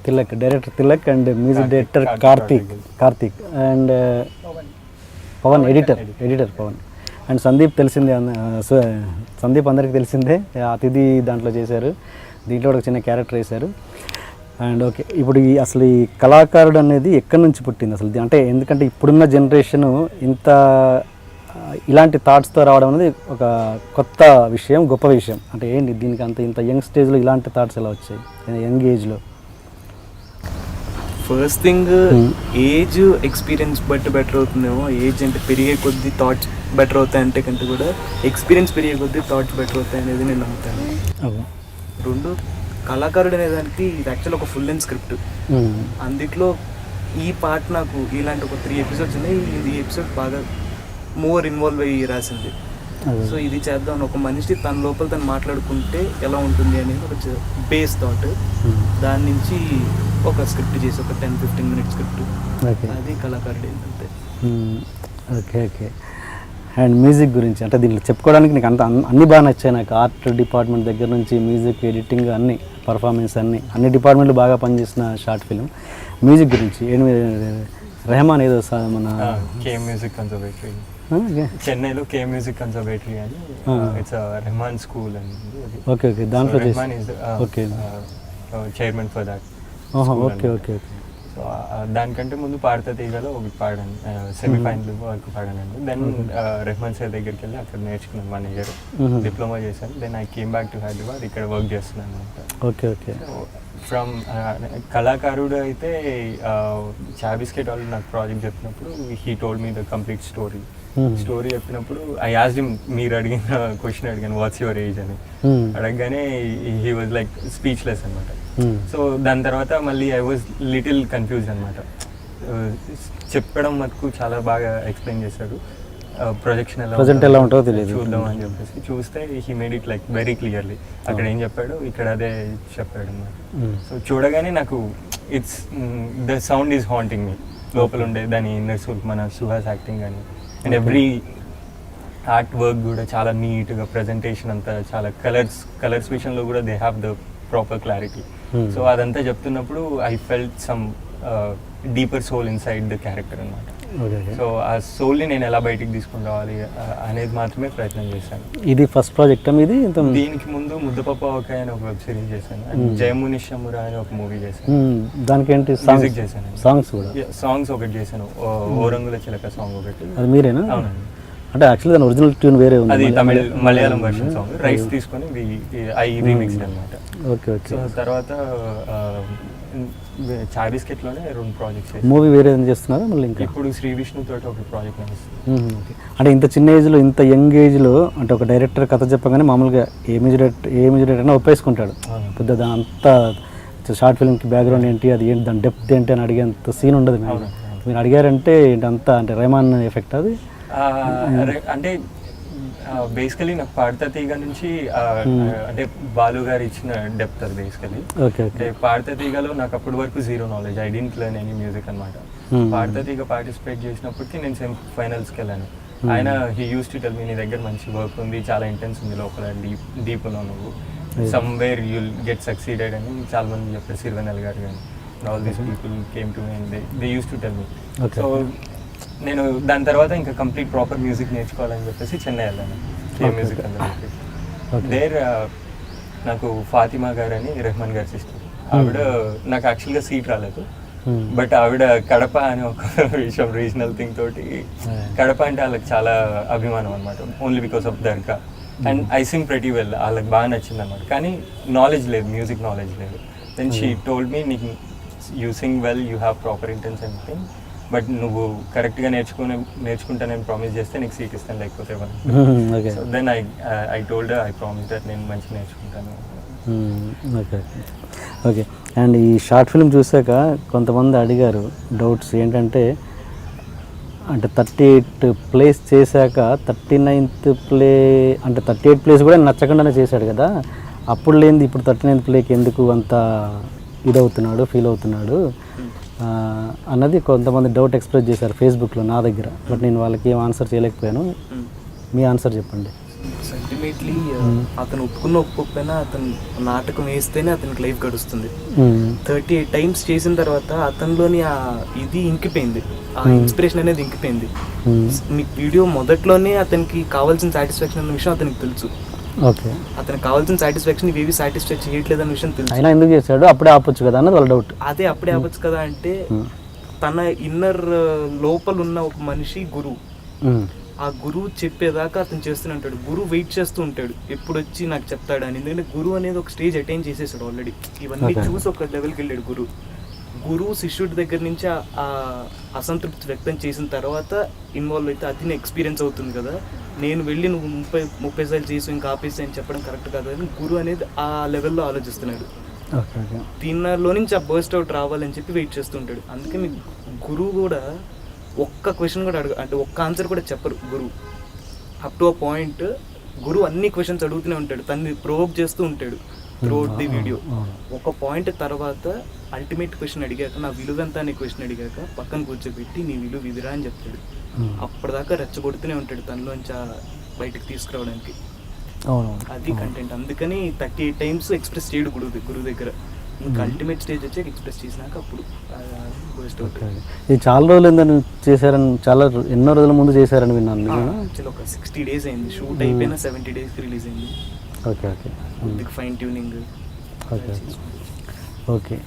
Tilak director Tilak and music director Karthik and Pavan editor Pavan and Sandeep తెలిసిందే, సందీప్ అందరికీ తెలిసిందే, అతిథి దాంట్లో చేశారు, దీంట్లో ఒక చిన్న క్యారెక్టర్ వేశారు. అండ్ ఓకే, ఇప్పుడు అసలు ఈ కళాకారుడు అనేది ఎక్కడి నుంచి పుట్టింది అసలు? అంటే ఎందుకంటే ఇప్పుడున్న జనరేషను ఇంత ఇలాంటి థాట్స్తో రావడం అనేది ఒక కొత్త విషయం, గొప్ప విషయం. అంటే ఏంటి దీనికి ఇంత యంగ్ స్టేజ్లో ఇలాంటి థాట్స్ ఎలా వచ్చాయి యంగ్ ఏజ్లో? ఫస్ట్ థింగ్ ఏజ్ ఎక్స్పీరియన్స్ బట్టి బెటర్ అవుతుందేమో. ఏజ్ అంటే పెరిగే కొద్దీ థాట్స్ బెటర్ అవుతాయంటే కంటే కూడా ఎక్స్పీరియన్స్ పెరిగే కొద్దీ థాట్స్ బెటర్ అవుతాయి అనేది నేను నమ్ముతాను. రెండు, కళాకారుడు అనే దానికి ఇది యాక్చువల్ ఒక ఫుల్ లెంత్ స్క్రిప్ట్. అందుట్లో ఈ పార్ట్ నాకు ఇలాంటి ఒక 3 ఎపిసోడ్స్ ఉన్నాయి, ఈ ఎపిసోడ్ బాగా మోర్ ఇన్వాల్వ్ అయ్యి రాసింది. సో ఇది చేద్దాం, ఒక మనిషి తన లోపల తను మాట్లాడుకుంటే ఎలా ఉంటుంది అనేది ఒక బేస్ థాట్. దాని నుంచి ఒక స్క్రిప్ట్ చేసి ఒక 10-15 మినిట్స్ స్క్రిప్ట్, అది కళాకారుడు ఏంటంటే. ఓకే ఓకే అండ్ మ్యూజిక్ గురించి అంటే దీంట్లో చెప్పుకోవడానికి నీకు అన్ని బాగా నచ్చాయి నాకు. ఆర్ట్ డిపార్ట్మెంట్ దగ్గర నుంచి మ్యూజిక్, ఎడిటింగ్, అన్ని పర్ఫార్మెన్స్ అన్ని డిపార్ట్మెంట్లు బాగా పనిచేసిన షార్ట్ ఫిల్మ్. మ్యూజిక్ గురించి రెహమాన్ ఏదో మన కే మ్యూజిక్ కన్జర్వేటరీ చెన్నైలో కే మ్యూజిక్ కన్జర్వేటరీ అని ఇట్స్ రెహమాన్ స్కూల్ అని. ఓకే ఓకే దాంట్లో Rahman is okay chairman for that. Okay okay okay so దానికంటే ముందు పాడతా తీగలో ఒకటి పాడాను, సెమీఫైనల్ వరకు పాడానండి. దెన్ రెహమాన్ సార్ దగ్గరికి వెళ్ళి అక్కడ నేర్చుకున్నాను 1 year, డిప్లొమా చేశాను. Then I came back to Hyderabad, ఇక్కడ వర్క్ చేస్తున్నాను అనమాట. Okay okay. ఫ్రమ్ కళాకారుడు అయితే చాబిస్కెట్ వాళ్ళు నాకు ప్రాజెక్ట్ చెప్పినప్పుడు he told me the complete story చెప్పినప్పుడు ఐ ఆస్క్డ్ హిమ్, మీరు అడిగిన క్వశ్చన్ అడిగాను, వాట్స్ యువర్ ఏజ్ అని. అడగగానే హీ వాజ్ లైక్ స్పీచ్లెస్ అనమాట. సో దాని తర్వాత మళ్ళీ ఐ వాజ్ లిటిల్ కన్ఫ్యూజ్ అనమాట. చెప్పడం మటుకు చాలా బాగా ఎక్స్ప్లెయిన్ చేశాడు. ప్రొజెక్షన్ ఎలా ఉంటుందో తెలియదు, చూద్దాం అని చెప్పేసి చూస్తే he made it like very clearly. అక్కడ ఏం చెప్పాడు, ఇక్కడ అదే చెప్పాడు అనమాట. సో చూడగానే నాకు it's the sound is haunting me. లోపల ఉండే దాని ఇన్నర్ సోల్, మన సుహాస్ యాక్టింగ్ కానీ అండ్ ఎవ్రీ ఆర్ట్ వర్క్ కూడా చాలా నీట్గా, ప్రజెంటేషన్ అంతా చాలా కలర్స్ విషయంలో కూడా they have the proper clarity. So అదంతా చెప్తున్నప్పుడు I felt some deeper soul inside the character అనమాట. సో ఆ సోల్ని నేను ఎలా బయటికి తీసుకుని రావాలి అనేది మాత్రమే ప్రయత్నం చేశాను. ఇది ఫస్ట్ ప్రాజెక్ట్ ఇది. దీనికి ముందు ముద్దపప్ప ఒక అని ఒక వెబ్ సిరీస్ చేశాను, జయమునిషమురా అని ఒక మూవీ చేశాను. దానికి ఏంటి మ్యూజిక్ చేశాను, సాంగ్స్ కూడా. సాంగ్స్ ఒకటి చేశాను, ఓరంగుల చిలక సాంగ్ ఒకటి. అది మీరేనా? అవునండి. అంటే యాక్చువల్లీ దాని ఒరిజినల్ ట్యూన్ వేరే ఉంది, అది మలయాళం వర్షన్ సాంగ్. రైట్స్ తీసుకొని ఐ రీమిక్స్డ్ అనమాట. Okay okay. సో తర్వాత చాబిస్కెట్లోనే 2 ప్రాజెక్ట్స్. మూవీ వేరే ఏం చేస్తున్నారా మళ్ళీ? ఇంకా ఇప్పుడు శ్రీ విష్ణు తోటి ఒక ప్రాజెక్ట్ నడుస్తుంది. అంటే ఇంత చిన్న ఏజ్లో, ఇంత యంగ్ ఏజ్లో, అంటే ఒక డైరెక్టర్ కథ చెప్పగానే మామూలుగా ఏ మ్యూజిక్ డైరెక్టర్ అయినా ఒప్పేసుకుంటాడు. పెద్ద దాని అంతా షార్ట్ ఫిల్మ్కి బ్యాక్గ్రౌండ్ ఏంటి, అది ఏంటి, దాని డెప్త్ ఏంటి అని అడిగేంత సీన్ ఉండదు. మీరు అడిగారంటే ఏంటంతా అంటే రెహమాన్ ఎఫెక్ట్ అది. అంటే బేసికలీ నాకు పాడతా తీగ నుంచి అంటే బాలు గారు ఇచ్చిన డెప్త్ అది బేసికలీ. అంటే పాడతా తీగలో నాకు అప్పటి వరకు 0 knowledge, I didn't learn any music అనమాట. పాడతా తీగ పార్టిసిపేట్ చేసినప్పటికీ నేను సెమీఫైనల్స్కి వెళ్ళాను. ఆయన he used to tell me, నీ దగ్గర మంచి వర్క్ ఉంది, చాలా ఇంటెన్స్ ఉంది లోపల, డీప్ ఉన్నావు నువ్వు, సమ్వేర్ యుల్ గెట్ సక్సీడెడ్ అని చాలా మంది చెప్పారు. సిర్వెనల్ గారు కానీ all these people came to me and they use to tell me. So నేను దాని తర్వాత ఇంకా కంప్లీట్ ప్రాపర్ మ్యూజిక్ నేర్చుకోవాలని చెప్పేసి చెన్నై వెళ్ళాను, ఏ మ్యూజిక్ అని. దేర్ నాకు ఫాతిమా గారు అని రెహమాన్ గారి సిస్టర్, ఆవిడ నాకు యాక్చువల్గా సీట్ రాలేదు, బట్ ఆవిడ కడప అని ఒక విషయం, రీజనల్ థింగ్ తోటి కడప అంటే వాళ్ళకి చాలా అభిమానం అనమాట, only because of dargah. And I sing pretty well, వాళ్ళకి బాగా నచ్చింది అనమాట. కానీ నాలెడ్జ్ లేదు, మ్యూజిక్ నాలెడ్జ్ లేదు. దెన్ షీ టోల్డ్ మీ, నీకు you sing well, you have proper intense anything, but నువ్వు కరెక్ట్గా నేర్చుకుంటా నేను ప్రామిస్ చేస్తే నీకు సీట్ ఇస్తాను, లేకపోతే so then I told I promise that నేను మంచిగా నేర్చుకుంటాను. Okay okay. అండ్ ఈ షార్ట్ ఫిల్మ్ చూసాక కొంతమంది అడిగారు డౌట్స్ ఏంటంటే, అంటే 38 ప్లేస్ చేశాక 39th ప్లే అంటే 38 ప్లేస్ కూడా నచ్చకుండానే చేశాడు కదా, అప్పుడు లేనిది ఇప్పుడు 39th ప్లేకి ఎందుకు అంత ఇదవుతున్నాడు, ఫీల్ అవుతున్నాడు అన్నది కొంతమంది డౌట్ ఎక్స్ప్రెస్ చేశారు ఫేస్బుక్లో నా దగ్గర. బట్ నేను వాళ్ళకి ఏం ఆన్సర్ చేయలేకపోయాను, మీ ఆన్సర్ చెప్పండి. అల్టిమేట్లీ అతను ఒప్పుకోకపోయినా అతను నాటకం వేస్తేనే అతనికి లైఫ్ గడుస్తుంది. 38 times చేసిన తర్వాత అతనిలోని ఆ ఇది ఇంకిపోయింది, ఆ ఇన్స్పిరేషన్ అనేది ఇంకిపోయింది. మీకు వీడియో మొదట్లోనే అతనికి కావాల్సిన సాటిస్ఫాక్షన్ అన్న విషయం అతనికి తెలుసు. ఓకే, అతనికి కావాల్సిన సాటిస్ఫాక్షన్ ఇవేవి సాటిస్ఫై చేయట్లేదు అన్న విషయం తెలుసు. అయినా ఎందుకు చేశాడు, అప్పుడే ఆపొచ్చు కదా అన్నది వాళ్ళ డౌట్. అదే అప్పుడే ఆపొచ్చు కదా అంటే, తన ఇన్నర్ లోపల ఉన్న ఒక మనిషి గురువు, ఆ గురువు చెప్పేదాకా అతను చేస్తూనే ఉంటాడు. గురువు వెయిట్ చేస్తూ ఉంటాడు ఎప్పుడు వచ్చి నాకు చెప్తాడు అని. ఎందుకంటే గురువు అనేది ఒక స్టేజ్ అటైన్ చేసేసాడు ఆల్రెడీ. ఇవన్నీ చూసి ఒక లెవెల్కి వెళ్ళాడు గురువు. గురువు శిష్యుడి దగ్గర నుంచి ఆ అసంతృప్తి వ్యక్తం చేసిన తర్వాత ఇన్వాల్వ్ అయితే అతని ఎక్స్పీరియన్స్ అవుతుంది కదా. నేను వెళ్ళి నువ్వు 30 సార్లు చేసి ఇంకా ఆపేసి అని చెప్పడం కరెక్ట్ కాదు అని గురువు అనేది ఆ లెవెల్లో ఆలోచిస్తున్నాడు. దీనిలో నుంచి ఆ బర్స్ట్ అవుట్ రావాలని చెప్పి వెయిట్ చేస్తుంటాడు. అందుకే మీ గురువు కూడా ఒక్క క్వశ్చన్ కూడా అంటే ఒక్క ఆన్సర్ కూడా చెప్పరు గురువు. అప్ టు అ పాయింట్ గురువు అన్ని క్వశ్చన్స్ అడుగుతూనే ఉంటాడు, తనని ప్రొవోక్ చేస్తూ ఉంటాడు త్రూఅవుట్ ది వీడియో. ఒక పాయింట్ తర్వాత అల్టిమేట్ క్వశ్చన్ అడిగాక, నా విలువ ఎంత అనే క్వశ్చన్ అడిగాక పక్కన కూర్చోబెట్టి నీ విలువ ఇదిరా అని చెప్తాడు. అప్పటిదాకా రెచ్చగొడుతూనే ఉంటాడు తనలోంచి బయటకు తీసుకురావడానికి. అవునవును. అది కంటెంట్. అందుకని 38 times ఎక్స్ప్రెస్ చేయడు గురువు దగ్గర. ఇంకా అల్టిమేట్ స్టేజ్ వచ్చాక ఎక్స్ప్రెస్ చేసినాక అప్పుడు బూస్ట్ అవుతుంది. ఇది చాలా రోజులు ఏందని చేశారని, ఎన్నో రోజుల ముందు చేశారని విన్నాను. యాక్చువల్లీ ఒక 60 days అయింది షూట్ అయిపోయినా 70 days రిలీజ్ అయింది. Okay okay. Fine tuning. Okay okay.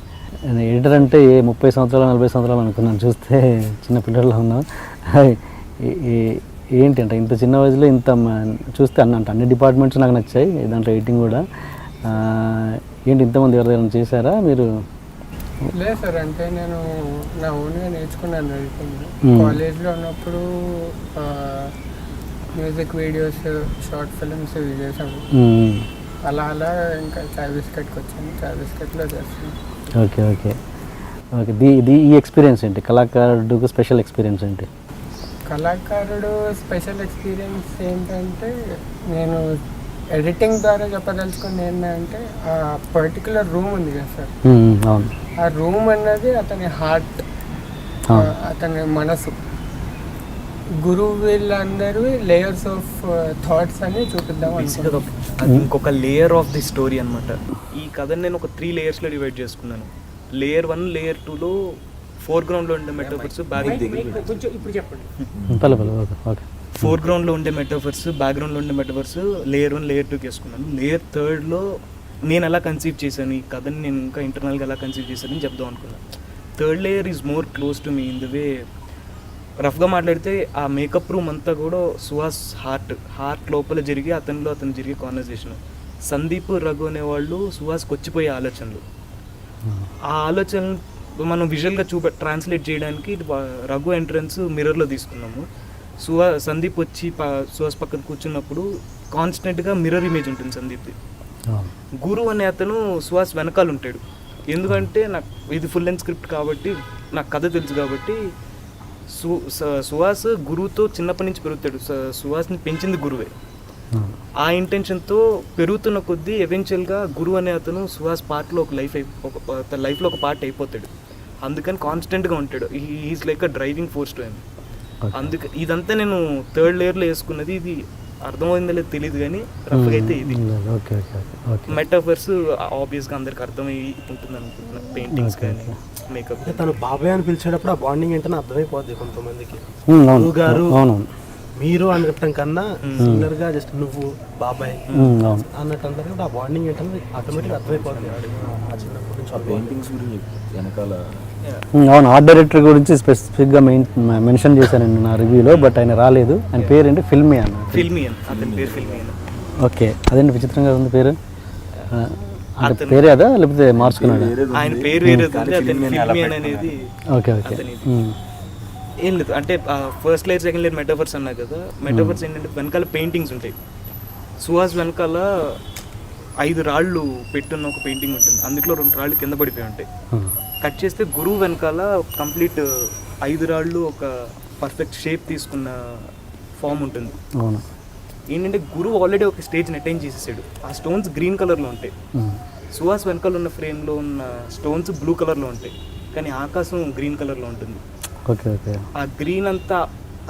Editor అంటే 30 సంవత్సరాలు 40 సంవత్సరాలు అనుకున్నాను, చూస్తే చిన్న పిల్లల్లో ఉన్నాం. ఏంటి అంటే ఇంత చిన్న వయసులో ఇంత చూస్తే అన్ని డిపార్ట్మెంట్స్ నాకు నచ్చాయి, దాంట్లో ఎడిటింగ్ కూడా. ఏంటి ఇంతమంది ఎవరైనా చేశారా మీరు? లేదు సార్, అంటే నేను నా ఓన్గా నేర్చుకున్నాను ఎడిటింగ్. కాలేజ్లో ఉన్నప్పుడు మ్యూజిక్ వీడియోస్, షార్ట్ ఫిల్మ్స్ ఇవి చేసాము. అలా అలా ఇంకా చాయ్ బిస్కెట్కి వచ్చాను, చాయ్ బిస్కెట్లో చేస్తాను. Okay okay okay. ఈ ఎక్స్పీరియన్స్ ఏంటి? కళాకారుడికి స్పెషల్ ఎక్స్పీరియన్స్ ఏంటి? కళాకారుడు స్పెషల్ ఎక్స్పీరియన్స్ ఏంటంటే, నేను ఎడిటింగ్ ద్వారా చెప్పదలుచుకుంది ఏంటంటే, ఆ పర్టికులర్ రూమ్ ఉంది కదా సార్, అవును, ఆ రూమ్ అన్నది అతని హార్ట్, అతని మనసు. గురువు వీళ్ళందరూ లేయర్స్ ఆఫ్ థాట్స్ అని చూపిద్దాం అనుకుంటున్నాను. అది ఇంకొక లేయర్ ఆఫ్ ది స్టోరీ అనమాట. ఈ కథని నేను ఒక 3 layers డివైడ్ చేసుకున్నాను. లేయర్ 1, లేయర్ 2లో ఫోర్గ్రౌండ్లో ఉండే మెటాఫర్స్, ఫోర్గ్రౌండ్లో ఉండే మెటాఫర్స్, బ్యాక్గ్రౌండ్లో ఉండే మెటాఫర్స్ లేయర్ 1, లేయర్ 2కి వేసుకున్నాను. లేయర్ 3లో నేను ఎలా కన్సీవ్ చేశాను, ఈ కథని నేను ఇంకా ఇంటర్నల్గా ఎలా కన్సీవ్ చేశానని చెప్దాం అనుకున్నాను. 3rd layer is more close to me in the way. రఫ్గా మాట్లాడితే ఆ మేకప్ రూమ్ అంతా కూడా సుహాస్ హార్ట్ లోపల జరిగి అతను జరిగే కాన్వర్జేషన్. సందీప్, రఘు అనేవాళ్ళు సుహాస్కి వచ్చిపోయే ఆలోచనలు. ఆ ఆలోచనలు మనం విజువల్గా ట్రాన్స్లేట్ చేయడానికి రఘు ఎంట్రన్స్ మిర్రర్లో తీసుకున్నాము. సందీప్ వచ్చి సుహాస్ పక్కన కూర్చున్నప్పుడు కాన్స్టెంట్గా మిర్రర్ ఇమేజ్ ఉంటుంది సందీప్ది. గురు అనే అతను సుహాస్ వెనకాల ఉంటాడు. ఎందుకంటే నాకు ఇది ఫుల్ లెంత్ స్క్రిప్ట్ కాబట్టి, నాకు కథ తెలుసు కాబట్టి, సుహాస్ గురువుతో చిన్నప్పటి నుంచి పెరుగుతాడు. సుహాస్ని పెంచింది గురువే. ఆ ఇంటెన్షన్తో పెరుగుతున్న కొద్దీ ఎవెన్చువల్గా గురువు అనే అతను సుహాస్ పార్ట్లో తన లైఫ్లో ఒక పార్ట్ అయిపోతాడు. అందుకని కాన్స్టెంట్గా ఉంటాడు. Is like a driving force to him. అందుకే ఇదంతా నేను 3rd layerలో వేసుకున్నది. ఇది అర్థమైందో లేదో తెలియదు కానీ రఫ్గా అయితే ఇది మెటాఫర్స్ ఆబ్వియస్గా అందరికి అర్థమయ్యి ఉంటుంది అనుకుంటున్నాను. పెయింటింగ్స్ కానీ మేకప్. తను బాబాయ్ అని పిలిచేటప్పుడు ఆ బాండింగ్ ఏంటనే అర్థమైపోద్ది కొంతమందికి. గారు మీరు అనటం కన్నా సింగర్ గా జస్ట్ నువ్వు బాబాయ్ అన్నట్టు అంటారు. ఆ బాండింగ్ ఏంటంటే ఆటోమేటిక్ అర్థమైపోతుంది ఆ చిన్నప్పటి నుంచి. పెయింటింగ్స్ గురించి వెనకాల అవును, ఆర్ట్ డైరెక్టర్ గురించి స్పెసిఫిక్గా మెన్షన్ చేశానండి నా రివ్యూలో, బట్ ఆయన రాలేదు. ఆయన పేరు ఏంటి? ఫిల్మియన్. అతని పేరు ఫిల్మియన్. ఓకే, అదేంటి విచిత్రంగా ఉంది పేరు. అంటే పేరే అదా లేకపోతే మార్చుకున్నాడు? ఆయన పేరు వేరే అనేది. Okay okay. ఏం లేదు, అంటే first layer, second layer metaphors అన్నా కదా. మెటాఫర్స్ ఏంటంటే వెనకాల పెయింటింగ్స్ ఉంటాయి. సుహాస్ వెనకాల 5 రాళ్ళు పెట్టున్న ఒక పెయింటింగ్ ఉంటుంది. అందులో 2 రాళ్ళు కింద పడిపోయి ఉంటాయి. కట్ చేస్తే గురువు వెనకాల కంప్లీట్ 5 రాళ్ళు ఒక పర్ఫెక్ట్ షేప్ తీసుకున్న ఫామ్ ఉంటుంది. ఏంటంటే గురువు ఆల్రెడీ ఒక స్టేజ్ని అటైన్ చేసేసాడు. ఆ స్టోన్స్ గ్రీన్ కలర్లో ఉంటాయి. సుహాస్ వెనకాల ఉన్న ఫ్రేమ్లో ఉన్న స్టోన్స్ బ్లూ కలర్లో ఉంటాయి, కానీ ఆకాశం గ్రీన్ కలర్లో ఉంటుంది. ఆ గ్రీన్ అంతా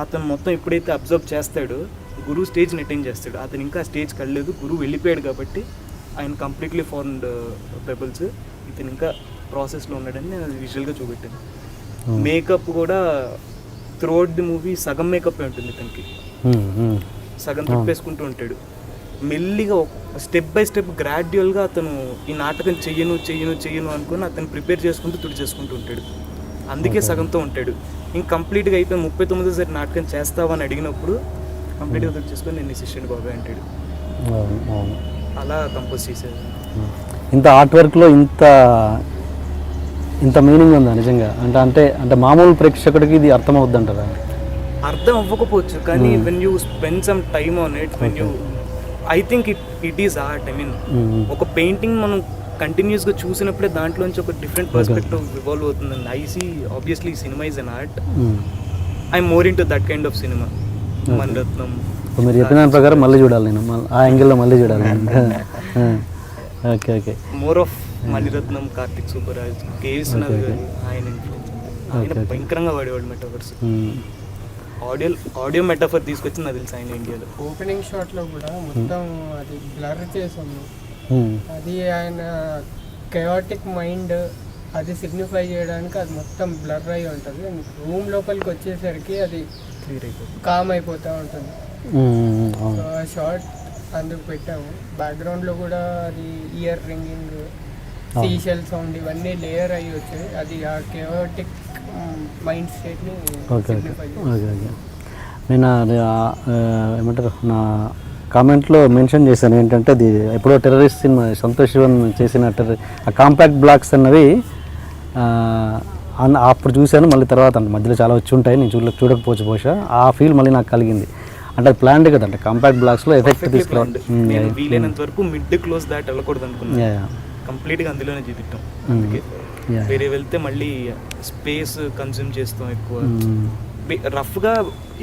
అతను మొత్తం ఎప్పుడైతే అబ్జర్వ్ చేస్తాడో గురువు స్టేజ్ని అటైన్ చేస్తాడు. అతను ఇంకా స్టేజ్కి వెళ్ళలేదు, గురువు వెళ్ళిపోయాడు కాబట్టి ఆయన కంప్లీట్లీ ఫార్మ్డ్ పెబుల్స్. ఇతను ఇంకా ప్రాసెస్లో ఉన్నాడని నేను అది విజువల్గా చూపెట్టాను. మేకప్ కూడా త్రూఅవుట్ ది మూవీ సగం మేకప్ ఉంటుంది ఇతనికి. సగం తిప్పేసుకుంటూ ఉంటాడు. మెల్లిగా స్టెప్ బై స్టెప్ గ్రాడ్యువల్గా అతను ఈ నాటకం చెయ్యను అనుకుని అతను ప్రిపేర్ చేసుకుంటూ చేసుకుంటూ ఉంటాడు. అందుకే సగంతో ఉంటాడు. ఇంక కంప్లీట్గా అయిపోయి 39వ నాటకం చేస్తావా అని అడిగినప్పుడు కంప్లీట్గా చేసుకొని నేను శిష్యుని బాబాయ్ అంటాడు. అలా కంపోజ్ చేశాడు. ఇంత ఆర్ట్ వర్క్లో ఇంత మీనింగ్ ఉందా నిజంగా? అంటే మామూలు ప్రేక్షకుడికి ఇది అర్థం అవుద్ది అంటారా? అర్థం అవ్వకపోవచ్చు, కానీ when you spend some time on it, when you I think it is art. I mean ఒక పెయింటింగ్ మనం కంటిన్యూస్గా చూసినప్పుడే దాంట్లోంచి ఒక డిఫరెంట్ పర్స్పెక్టివ్ ఇవాల్వ్ అవుతుందండి. I see obviously cinema is an art. I'm more into that kind of cinema. Mani Ratnam మీరు చెప్పిన ప్రకారం మళ్ళీ చూడాలి, నేను ఆ యాంగిల్లో మళ్ళీ చూడాలి. Okay okay. More of Mani Ratnam, Karthik Subbaraj, KS నవి, ఆయన భయంకరంగా వాడేవాడు మెటావర్స్. ఆడియో మెటాఫర్ తీసుకొచ్చి నాకు తెలుసు ఆయన ఇండియాలో. ఓపెనింగ్ షాట్లో కూడా మొత్తం అది బ్లర్ చేసాము. అది ఆయన కయాటిక్ మైండ్ అది సిగ్నిఫై చేయడానికి అది మొత్తం బ్లర్ అయి ఉంటుంది. రూమ్ లోపలికి వచ్చేసరికి అది క్లియర్ అయిపోతుంది, కామ్ అయిపోతూ ఉంటుంది. సో ఆ షార్ట్ అందుకు పెట్టాము. బ్యాక్గ్రౌండ్లో కూడా అది ఇయర్ రింగింగ్, సీషెల్ సౌండ్ ఇవన్నీ లేయర్ అయ్యి వచ్చాయి. అది ఆ కెయాటిక్ మైండ్ స్టేట్ని సిగ్నిఫై చేస్తుంది. నేను ఏమంటారు నా కామెంట్లో మెన్షన్ చేశాను ఏంటంటే అది ఎప్పుడో టెర్రరిస్ట్ సినిమా సంతోష్ శివన్ చేసిన ఆ కాంపాక్ట్ బ్లాక్స్ అన్నవి అప్పుడు చూశాను. మళ్ళీ తర్వాత అంటే మధ్యలో చాలా వచ్చి ఉంటాయి, నేను చూడకపోవచ్చు బహుశా. ఆ ఫీల్ మళ్ళీ నాకు కలిగింది. అంటే అది ప్లాన్డ్ కదా, అంటే కాంపాక్ట్ బ్లాక్స్లో ఎఫెక్ట్ తీసుకురావాలి. నేను వీలైనంత వరకు మిడ్ క్లోజ్ దాటి వెళ్ళకూడదు అనుకున్నాను. కంప్లీట్గా అందులోనే చూపిస్తాం. అందుకే వేరే వెళ్తే మళ్ళీ స్పేస్ కన్జ్యూమ్ చేస్తాం ఎక్కువ. రఫ్గా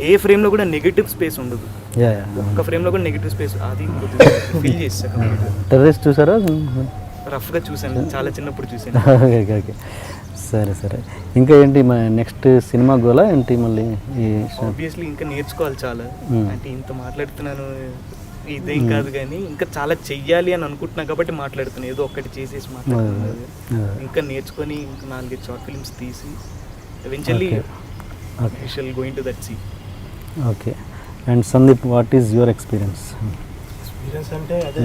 ఏ ఫ్రేమ్లో కూడా నెగిటివ్ స్పేస్ ఉండదు. ఒక్క ఫ్రేమ్లో కూడా నెగిటివ్ స్పేస్ అది ఫీల్ చేస్తాను. టెర్రరిస్ట్ చూసారా? రఫ్గా చూసాను, చాలా చిన్నప్పుడు చూసాను. ఓకే ఓకే, సరే సరే. ఇంకా ఏంటి నెక్స్ట్ సినిమా గోలా ఏంటి మళ్ళీ? ఆబ్వియస్లీ ఇంకా నేర్చుకోవాలి చాలా. అంటే ఇంత మాట్లాడుతున్నాను ఇదేం కాదు కానీ ఇంకా చాలా చెయ్యాలి అని అనుకుంటున్నా కాబట్టి మాట్లాడుతున్నాను. ఏదో ఒక్కటి చేసేసి మాట్లాడుతున్నాను. ఇంకా నేర్చుకొని ఇంకా 4-5 షార్ట్ ఫిల్మ్స్ తీసి eventually we shall go into that sea. Okay. And Sandeep, what is your experience? Experience అంటే అదే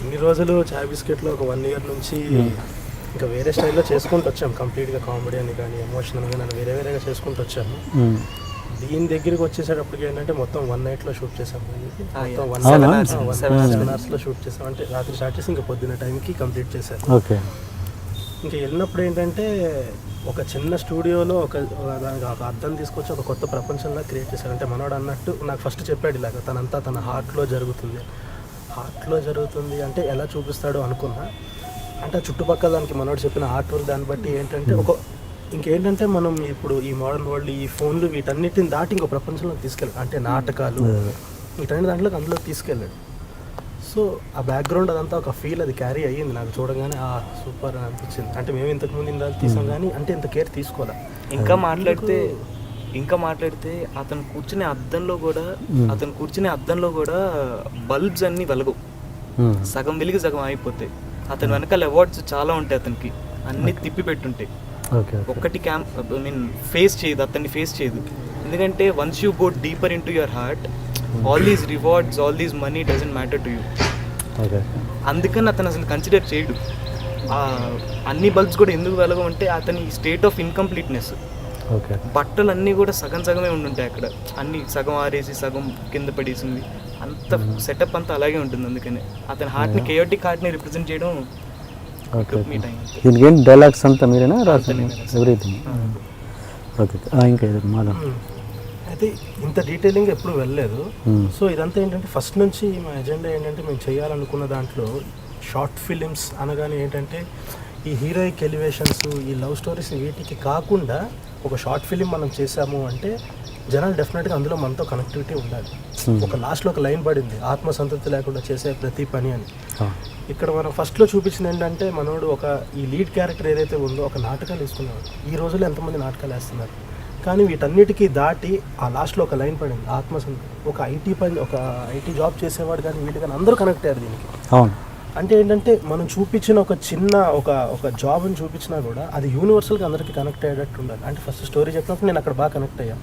ఇన్ని రోజులు చాయ్ బిస్కెట్లో ఒక 1 year నుంచి ఇంకా వేరే స్టైల్లో చేసుకుంటూ వచ్చాము. కంప్లీట్గా కామెడీ అని కానీ ఎమోషనల్గా నన్ను వేరేగా చేసుకుంటూ వచ్చాము. దీని దగ్గరికి వచ్చేసేటప్పటికి ఏంటంటే మొత్తం 1 nightలో షూట్ చేసాము. మొత్తం 7 hours షూట్ చేసాం. అంటే రాత్రి స్టార్ట్ చేసి ఇంకా పొద్దున్న టైంకి కంప్లీట్ చేశారు. ఓకే. ఇంకా వెళ్ళినప్పుడు ఏంటంటే ఒక చిన్న స్టూడియోలో దానికి ఒక అర్థం తీసుకొచ్చి ఒక కొత్త ప్రపంచంలో క్రియేట్ చేశారు. అంటే మనోడు అన్నట్టు నాకు ఫస్ట్ చెప్పాడు ఇలాగ తనంతా తన హార్ట్లో జరుగుతుంది అంటే ఎలా చూపిస్తాడో అనుకున్నా. అంటే చుట్టుపక్కల దానికి మనోడు చెప్పిన ఆర్ట్ వర్క్ దాన్ని బట్టి ఏంటంటే ఇంకేంటంటే మనం ఇప్పుడు ఈ మోడర్న్ వరల్డ్ ఈ ఫోన్లు వీటన్నిటిని దాటి ఇంకో ప్రపంచంలో తీసుకెళ్ళాడు. అంటే నాటకాలు వీటన్ని అందులో తీసుకెళ్ళాడు. సో ఆ బ్యాక్గ్రౌండ్ అదంతా ఒక ఫీల్ అది క్యారీ అయ్యింది నాకు చూడగానే. సూపర్ అని అనిపించింది. అంటే మేము ఇంతకుముందు ఇందాక తీసాం కానీ అంటే ఇంత కేర్ తీసుకోవాలి. ఇంకా మాట్లాడితే అతను కూర్చునే అద్దంలో కూడా బల్బ్స్ అన్నీ వెలగవు. సగం వెలిగి సగం అయిపోతాయి. అతని వెనకాల అవార్డ్స్ చాలా ఉంటాయి. అతనికి అన్ని తిప్పి పెట్టుంటాయి. ఒక్కటి అతన్ని ఫేస్ చేయదు. ఎందుకంటే once you go deeper in to your heart, all these rewards, all these money doesn't matter to you. అందుకని అతను అసలు కన్సిడర్ చేయడు. అన్ని బల్బ్స్ కూడా ఎందుకు వెలగమంటే అతని స్టేట్ ఆఫ్ ఇన్కంప్లీట్నెస్. బట్టలు అన్నీ కూడా సగమే ఉండుంటాయి అక్కడ. అన్ని సగం ఆరేసి సగం కింద పడేసింది. అంత సెటప్ అంతా అలాగే ఉంటుంది. అందుకని అతని హార్ట్ని కేయోటిక్ హార్ట్ని రిప్రజెంట్ చేయడం మీ టైం. దీనికి డైలాగ్స్ అంతా మీరేనా రాస్తాను? ఎవ్రీథింగ్. ఓకే. ఇంకా అయితే ఇంత డీటెయిలింగ్ ఎప్పుడు వెళ్ళలేదు. సో ఇదంతా ఏంటంటే ఫస్ట్ నుంచి మా ఎజెండా ఏంటంటే మేము చేయాలనుకున్న దాంట్లో షార్ట్ ఫిలిమ్స్ అనగానే ఏంటంటే ఈ హీరోయిక్ ఎలివేషన్స్, ఈ లవ్ స్టోరీస్ వీటికి కాకుండా ఒక షార్ట్ ఫిలిం మనం చేసాము అంటే జనాలు డెఫినెట్గా అందులో మనతో కనెక్టివిటీ ఉండాలి. ఒక లాస్ట్లో ఒక లైన్ పడింది, ఆత్మసంతృప్తి లేకుండా చేసే ప్రతి పని అని. ఇక్కడ మనం ఫస్ట్లో చూపించింది ఏంటంటే మనోడు ఈ లీడ్ క్యారెక్టర్ ఏదైతే ఉందో ఒక నాటకాలు వేసుకునేవాడు. ఈ రోజుల్లో ఎంతమంది నాటకాలు వేస్తున్నారు. కానీ వీటన్నిటికీ దాటి ఆ లాస్ట్లో ఒక లైన్ పడింది, ఆత్మసంతృప్తి. ఒక ఐటీ జాబ్ చేసేవాడు కానీ వీటి కానీ అందరూ కనెక్ట్ అయ్యారు దీనికి. అంటే ఏంటంటే మనం చూపించిన ఒక చిన్న ఒక జాబ్ని చూపించినా కూడా అది యూనివర్సల్గా అందరికీ కనెక్ట్ అయ్యేటట్టు ఉండాలి. అంటే ఫస్ట్ స్టోరీ చెప్పినప్పుడు నేను అక్కడ బాగా కనెక్ట్ అయ్యాను.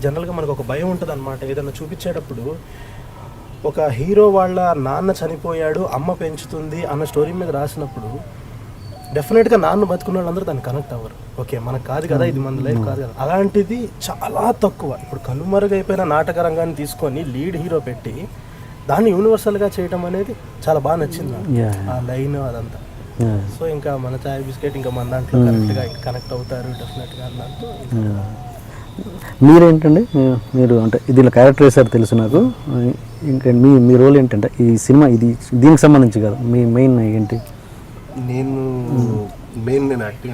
జనరల్గా మనకు ఒక భయం ఉంటుంది అనమాట. ఏదైనా చూపించేటప్పుడు ఒక హీరో వాళ్ళ నాన్న చనిపోయాడు, అమ్మ పెంచుతుంది అన్న స్టోరీ మీద రాసినప్పుడు డెఫినెట్గా నాన్న బతుకున్న వాళ్ళందరూ దాన్ని కనెక్ట్ అవ్వరు. ఓకే మనకు కాదు కదా, ఇది మన లైఫ్ కాదు కదా. అలాంటిది చాలా తక్కువ. ఇప్పుడు కనుమరుగైపోయిన నాటక రంగాన్ని తీసుకొని లీడ్ హీరో పెట్టి దాన్ని యూనివర్సల్గా చేయడం అనేది చాలా బాగా నచ్చింది ఆ లైన్ అదంతా. సో ఇంకా మన చాయ్ బిస్కెట్ ఇంకా మన దాంట్లో కరెక్ట్గా కనెక్ట్ అవుతారు డెఫినెట్గా అన్నట్టు. మీరేంటండి, మీరు అంటే దీనిలో క్యారెక్టర్ వేసారు తెలుసు నాకు. ఇంకా మీ రోల్ ఏంటంటే ఈ సినిమా దీనికి సంబంధించి కాదు, మీ మెయిన్ ఏంటి? నేను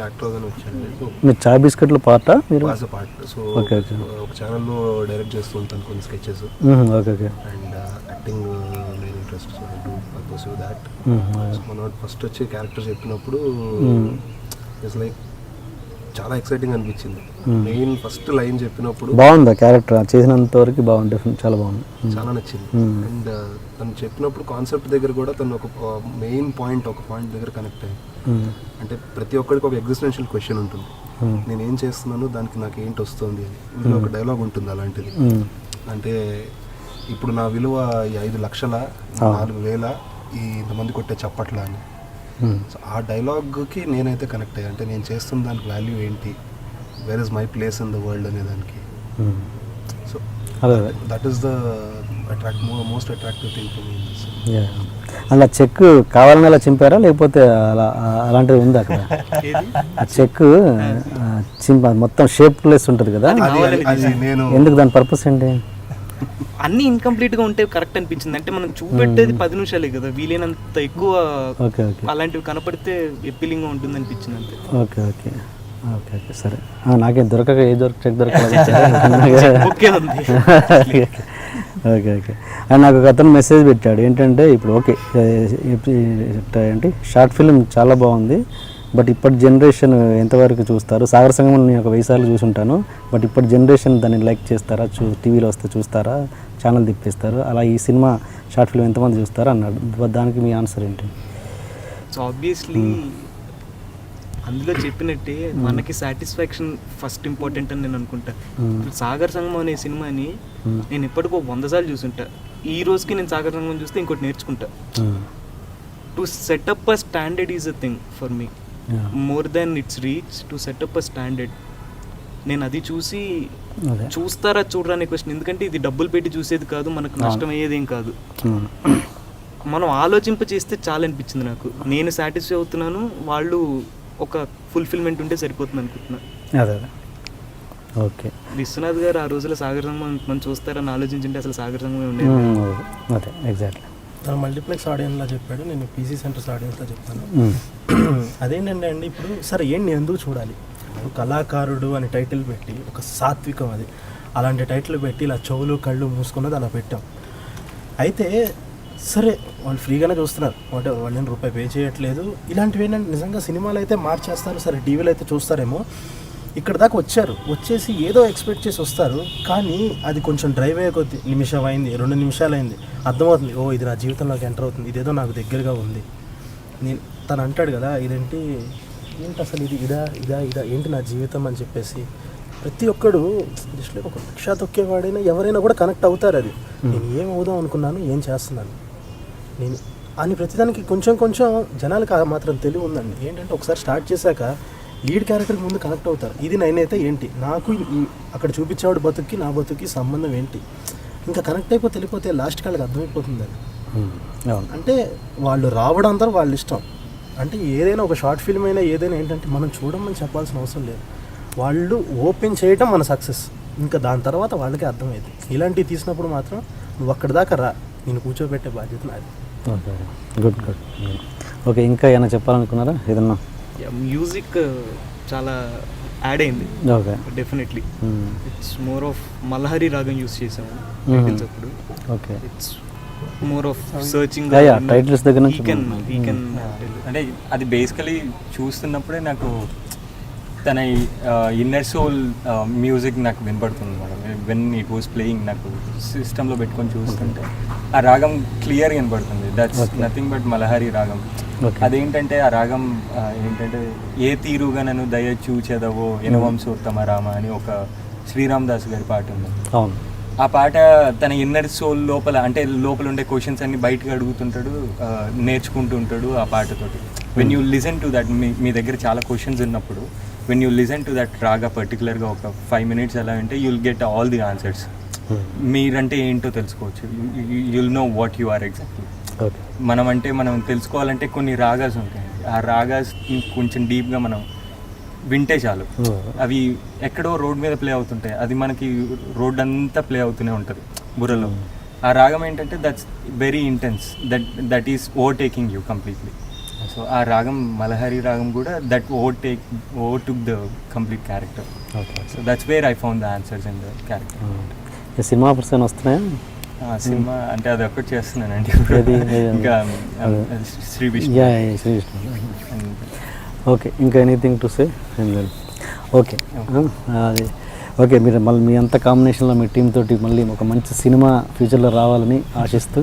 యాక్టర్గానే వచ్చాను. మీరు చాయ్ బిస్కెట్లో పార్టా? మీరు పార్ట్. సో ఓకే ఒక ఛానల్లో డైరెక్ట్ చేస్తూ ఉంటాను కొన్ని sketches. Okay okay. And acting main interest. So I do pursue that. So మన ఫస్ట్ వచ్చి క్యారెక్టర్ చెప్పినప్పుడు ఇట్స్ లైక్ చాలా ఎక్సైటింగ్ అనిపించింది. మెయిన్ ఫస్ట్ లైన్ చెప్పినప్పుడు బాగుంది క్యారెక్టర్, చేసినంత వరకు బాగుంది, డెఫినెట్ చాలా బాగుంది, చాలా నచ్చింది. అండ్ తను చెప్పినప్పుడు కాన్సెప్ట్ దగ్గర కూడా తను ఒక మెయిన్ పాయింట్ దగ్గర కనెక్ట్ అయ్యింది. అంటే ప్రతి ఒక్కరికి ఒక ఎగ్జిస్టెన్షియల్ క్వశ్చన్ ఉంటుంది, నేను ఏం చేస్తున్నాను, దానికి నాకు ఏంటి వస్తుంది అని. ఇందులో ఒక డైలాగ్ ఉంటుంది అలాంటిది. అంటే ఇప్పుడు నా విలువ 5 లక్షల 4,000 ఈ ఇంతమంది కొట్టే చప్పట్ల అని. సో ఆ డైలాగ్కి నేనైతే కనెక్ట్ అయ్యా. అంటే నేను చేస్తున్న దానికి వాల్యూ ఏంటి, where is my place in the world అనే దానికి. So that is the most attractive thing to me. అలా చెక్ కావాలని అలా చింపారా, లేకపోతే అలాంటిది ఉంది అక్కడ? ఆ చెక్ మొత్తం షేప్లెస్ ఉంటుంది కదా, ఎందుకు, దాని పర్పస్ ఏంటి? అన్ని ఇన్కంప్లీట్ గా ఉంటే కరెక్ట్ అనిపించింది. అంటే మనం చూపెట్టేది 10 నిమిషాలే కదా, వీలైనంత ఎక్కువ అలాంటివి కనపడితే ఎప్పిలింగ్ గా ఉంటుంది అనిపించింది అంతే. ఓకే ఓకే ఓకే ఓకే సరే. నాకేం దొరకక చెక్ దొరకలేదు. ఓకే ఉంది. Okay okay. అండ్ నాకు ఒక అతను మెసేజ్ పెట్టాడు ఏంటంటే, ఇప్పుడు ఓకే ఏంటి షార్ట్ ఫిల్మ్ చాలా బాగుంది, బట్ ఇప్పటి జనరేషన్ ఎంతవరకు చూస్తారు? సాగర సంగమం నేను ఒక 1000 సార్లు చూసుంటాను, బట్ ఇప్పటి జనరేషన్ దాన్ని లైక్ చేస్తారా, టీవీలో వస్తే చూస్తారా, ఛానల్ తిప్పేస్తారు, అలా ఈ సినిమా షార్ట్ ఫిల్మ్ ఎంతమంది చూస్తారా అన్నాడు. దానికి మీ ఆన్సర్ ఏంటి? సో ఆబ్వియస్లీ అందులో చెప్పినట్టే మనకి సాటిస్ఫాక్షన్ ఫస్ట్ ఇంపార్టెంట్ అని నేను అనుకుంటా. సాగర్ సంగమం అనే సినిమాని నేను ఎప్పటికో 100 సార్లు చూసుంటా. ఈ రోజుకి నేను సాగర్ సంగమం చూస్తే ఇంకోటి నేర్చుకుంటా. To set up a standard is a thing for me, more than it's reach. To set up a standard, నేను అది చూసి చూస్తారా చూడరా అనే క్వశ్చన్. ఎందుకంటే ఇది డబ్బులు పెట్టి చూసేది కాదు, మనకు నష్టం అయ్యేదేం కాదు. మనం ఆలోచింప చేస్తే చాలా అనిపించింది నాకు. నేను సాటిస్ఫై అవుతున్నాను, వాళ్ళు ఒక ఫుల్ఫిల్మెంట్ ఉంటే సరిపోతుంది అనుకుంటున్నా. అదే ఓకే. విశ్వనాథ్ గారు ఆ రోజుల్లో సాగర్ సంగమం మనం చూస్తారని ఆలోచించుంటే అసలు సాగర్ సంగమే ఉండేది. అదే ఎగ్జాక్ట్లీ. తను మల్టీప్లెక్స్ ఆడియన్స్లా చెప్పాడు, నేను పీసీ సెంటర్స్ ఆడియన్స్లా చెప్తాను. అదేంటంటే అండి, ఇప్పుడు సరే ఏంటి నేను ఎందుకు చూడాలి, కళాకారుడు అని టైటిల్ పెట్టి ఒక సాత్వికం, అది అలాంటి టైటిల్ పెట్టి ఇలా చెవులు కళ్ళు మూసుకున్నది అలా పెట్టాం. అయితే సరే వాళ్ళు ఫ్రీగానే చూస్తున్నారు, అంటే వాళ్ళని రూపాయి పే చేయట్లేదు. ఇలాంటివి ఏంటంటే నిజంగా సినిమాలు అయితే మార్చేస్తారు, సరే టీవీలో అయితే చూస్తారేమో, ఇక్కడ దాకా వచ్చేసి ఏదో ఎక్స్పెక్ట్ చేసి వస్తారు. కానీ అది కొంచెం డ్రైవ్ అయ్యే కొద్ది, నిమిషం అయింది, 2 నిమిషాలు అయింది, అర్థమవుతుంది ఓ ఇది నా జీవితంలోకి ఎంటర్ అవుతుంది, ఇదేదో నాకు దగ్గరగా ఉంది. తను అంటాడు కదా, ఏంటి అసలు ఇది ఇదా ఏంటి నా జీవితం అని చెప్పేసి ప్రతి ఒక్కడు జస్ట్ ఒక రిక్షా తొక్కేవాడైనా ఎవరైనా కూడా కనెక్ట్ అవుతారు. అది నేను ఏం అవుదాం అనుకున్నాను, ఏం చేస్తున్నాను నేను అని ప్రతిదానికి కొంచెం జనాలకు మాత్రం తెలివి ఉందండి. ఏంటంటే ఒకసారి స్టార్ట్ చేశాక లీడ్ క్యారెక్టర్కి ముందు కనెక్ట్ అవుతారు. ఇది నేనైతే ఏంటి, నాకు అక్కడ చూపించేవాడు బతుక్కి నా బతుక్కి సంబంధం ఏంటి, ఇంకా కనెక్ట్ అయిపోతే వెళ్ళిపోతే లాస్ట్కి వాళ్ళకి అర్థమైపోతుంది. అది అంటే వాళ్ళు రావడం అంతా వాళ్ళ ఇష్టం. అంటే ఏదైనా ఒక షార్ట్ ఫిల్మ్ అయినా ఏదైనా ఏంటంటే మనం చూడమని చెప్పాల్సిన అవసరం లేదు, వాళ్ళు ఓపెన్ చేయటం మన సక్సెస్. ఇంకా దాని తర్వాత వాళ్ళకే అర్థమైంది. ఇలాంటివి తీసినప్పుడు మాత్రం నువ్వు అక్కడి దాకా రా, నేను కూర్చోబెట్టే బాధ్యత నాది. Okay good. ఓకే, ఇంకా ఏమైనా చెప్పాలనుకున్నారా? ఏదన్నా మ్యూజిక్ చాలా యాడ్ అయింది. Okay, definitely it's more of Malhari రాగం యూస్ చేసాము అప్పుడు. Okay, it's more of searching titles దగ్గర నుంచి అంటే అది బేసికలీ చూస్తున్నప్పుడే నాకు తన ఇన్నర్ సోల్ మ్యూజిక్ నాకు వినపడుతుంది madam. When it was playing నాకు సిస్టంలో పెట్టుకొని చూస్తుంటే ఆ రాగం క్లియర్ వినపడుతుంది. దట్స్ నథింగ్ బట్ మలహరి రాగం. అదేంటంటే ఆ రాగం ఏంటంటే ఏ తీరుగా నన్ను దయ చూచెదవో ఎనవంశోత్తమ రామ అని ఒక శ్రీరామ్ దాస్ గారి పాట ఉంది. ఆ పాట తన ఇన్నర్ సోల్ లోపల, అంటే లోపల ఉండే క్వశ్చన్స్ అన్ని బయటకు అడుగుతుంటాడు, నేర్చుకుంటూ ఉంటాడు ఆ పాటతోటి. When you listen to that, మీ దగ్గర చాలా క్వశ్చన్స్ ఉన్నప్పుడు when you listen to that raga పర్టికులర్గా ఒక 5 minutes ఎలా అంటే you'll get all the answers. మీరంటే ఏంటో తెలుసుకోవచ్చు, you'll know what you are exactly. మనం తెలుసుకోవాలంటే కొన్ని రాగాస్ ఉంటాయి, ఆ రాగాస్ కొంచెం డీప్గా మనం వింటే చాలు. అవి ఎక్కడో రోడ్ మీద ప్లే అవుతుంటాయి, అది మనకి రోడ్ అంతా ప్లే అవుతూనే ఉంటుంది బుర్రలో. ఆ రాగం ఏంటంటే that's very intense, that is overtaking you completely. So ఆ రాగం మలహరి రాగం కూడా that ఓవర్టుక్ the complete character. So that's where I found the answers in the character. Cinema person వస్తున్నాయా? సినిమా అంటే అది ఒక్కటి చేస్తున్నానండి ఇంకా శ్రీ విష్ణు. ఓకే, ఇంకా ఎనీథింగ్ టు సే? ఓకే అది ఓకే, మీరు మళ్ళీ మీ అంత కాంబినేషన్లో మీ టీం తోటి మళ్ళీ ఒక మంచి సినిమా ఫ్యూచర్లో రావాలని ఆశిస్తూ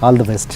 ఆల్ ది బెస్ట్.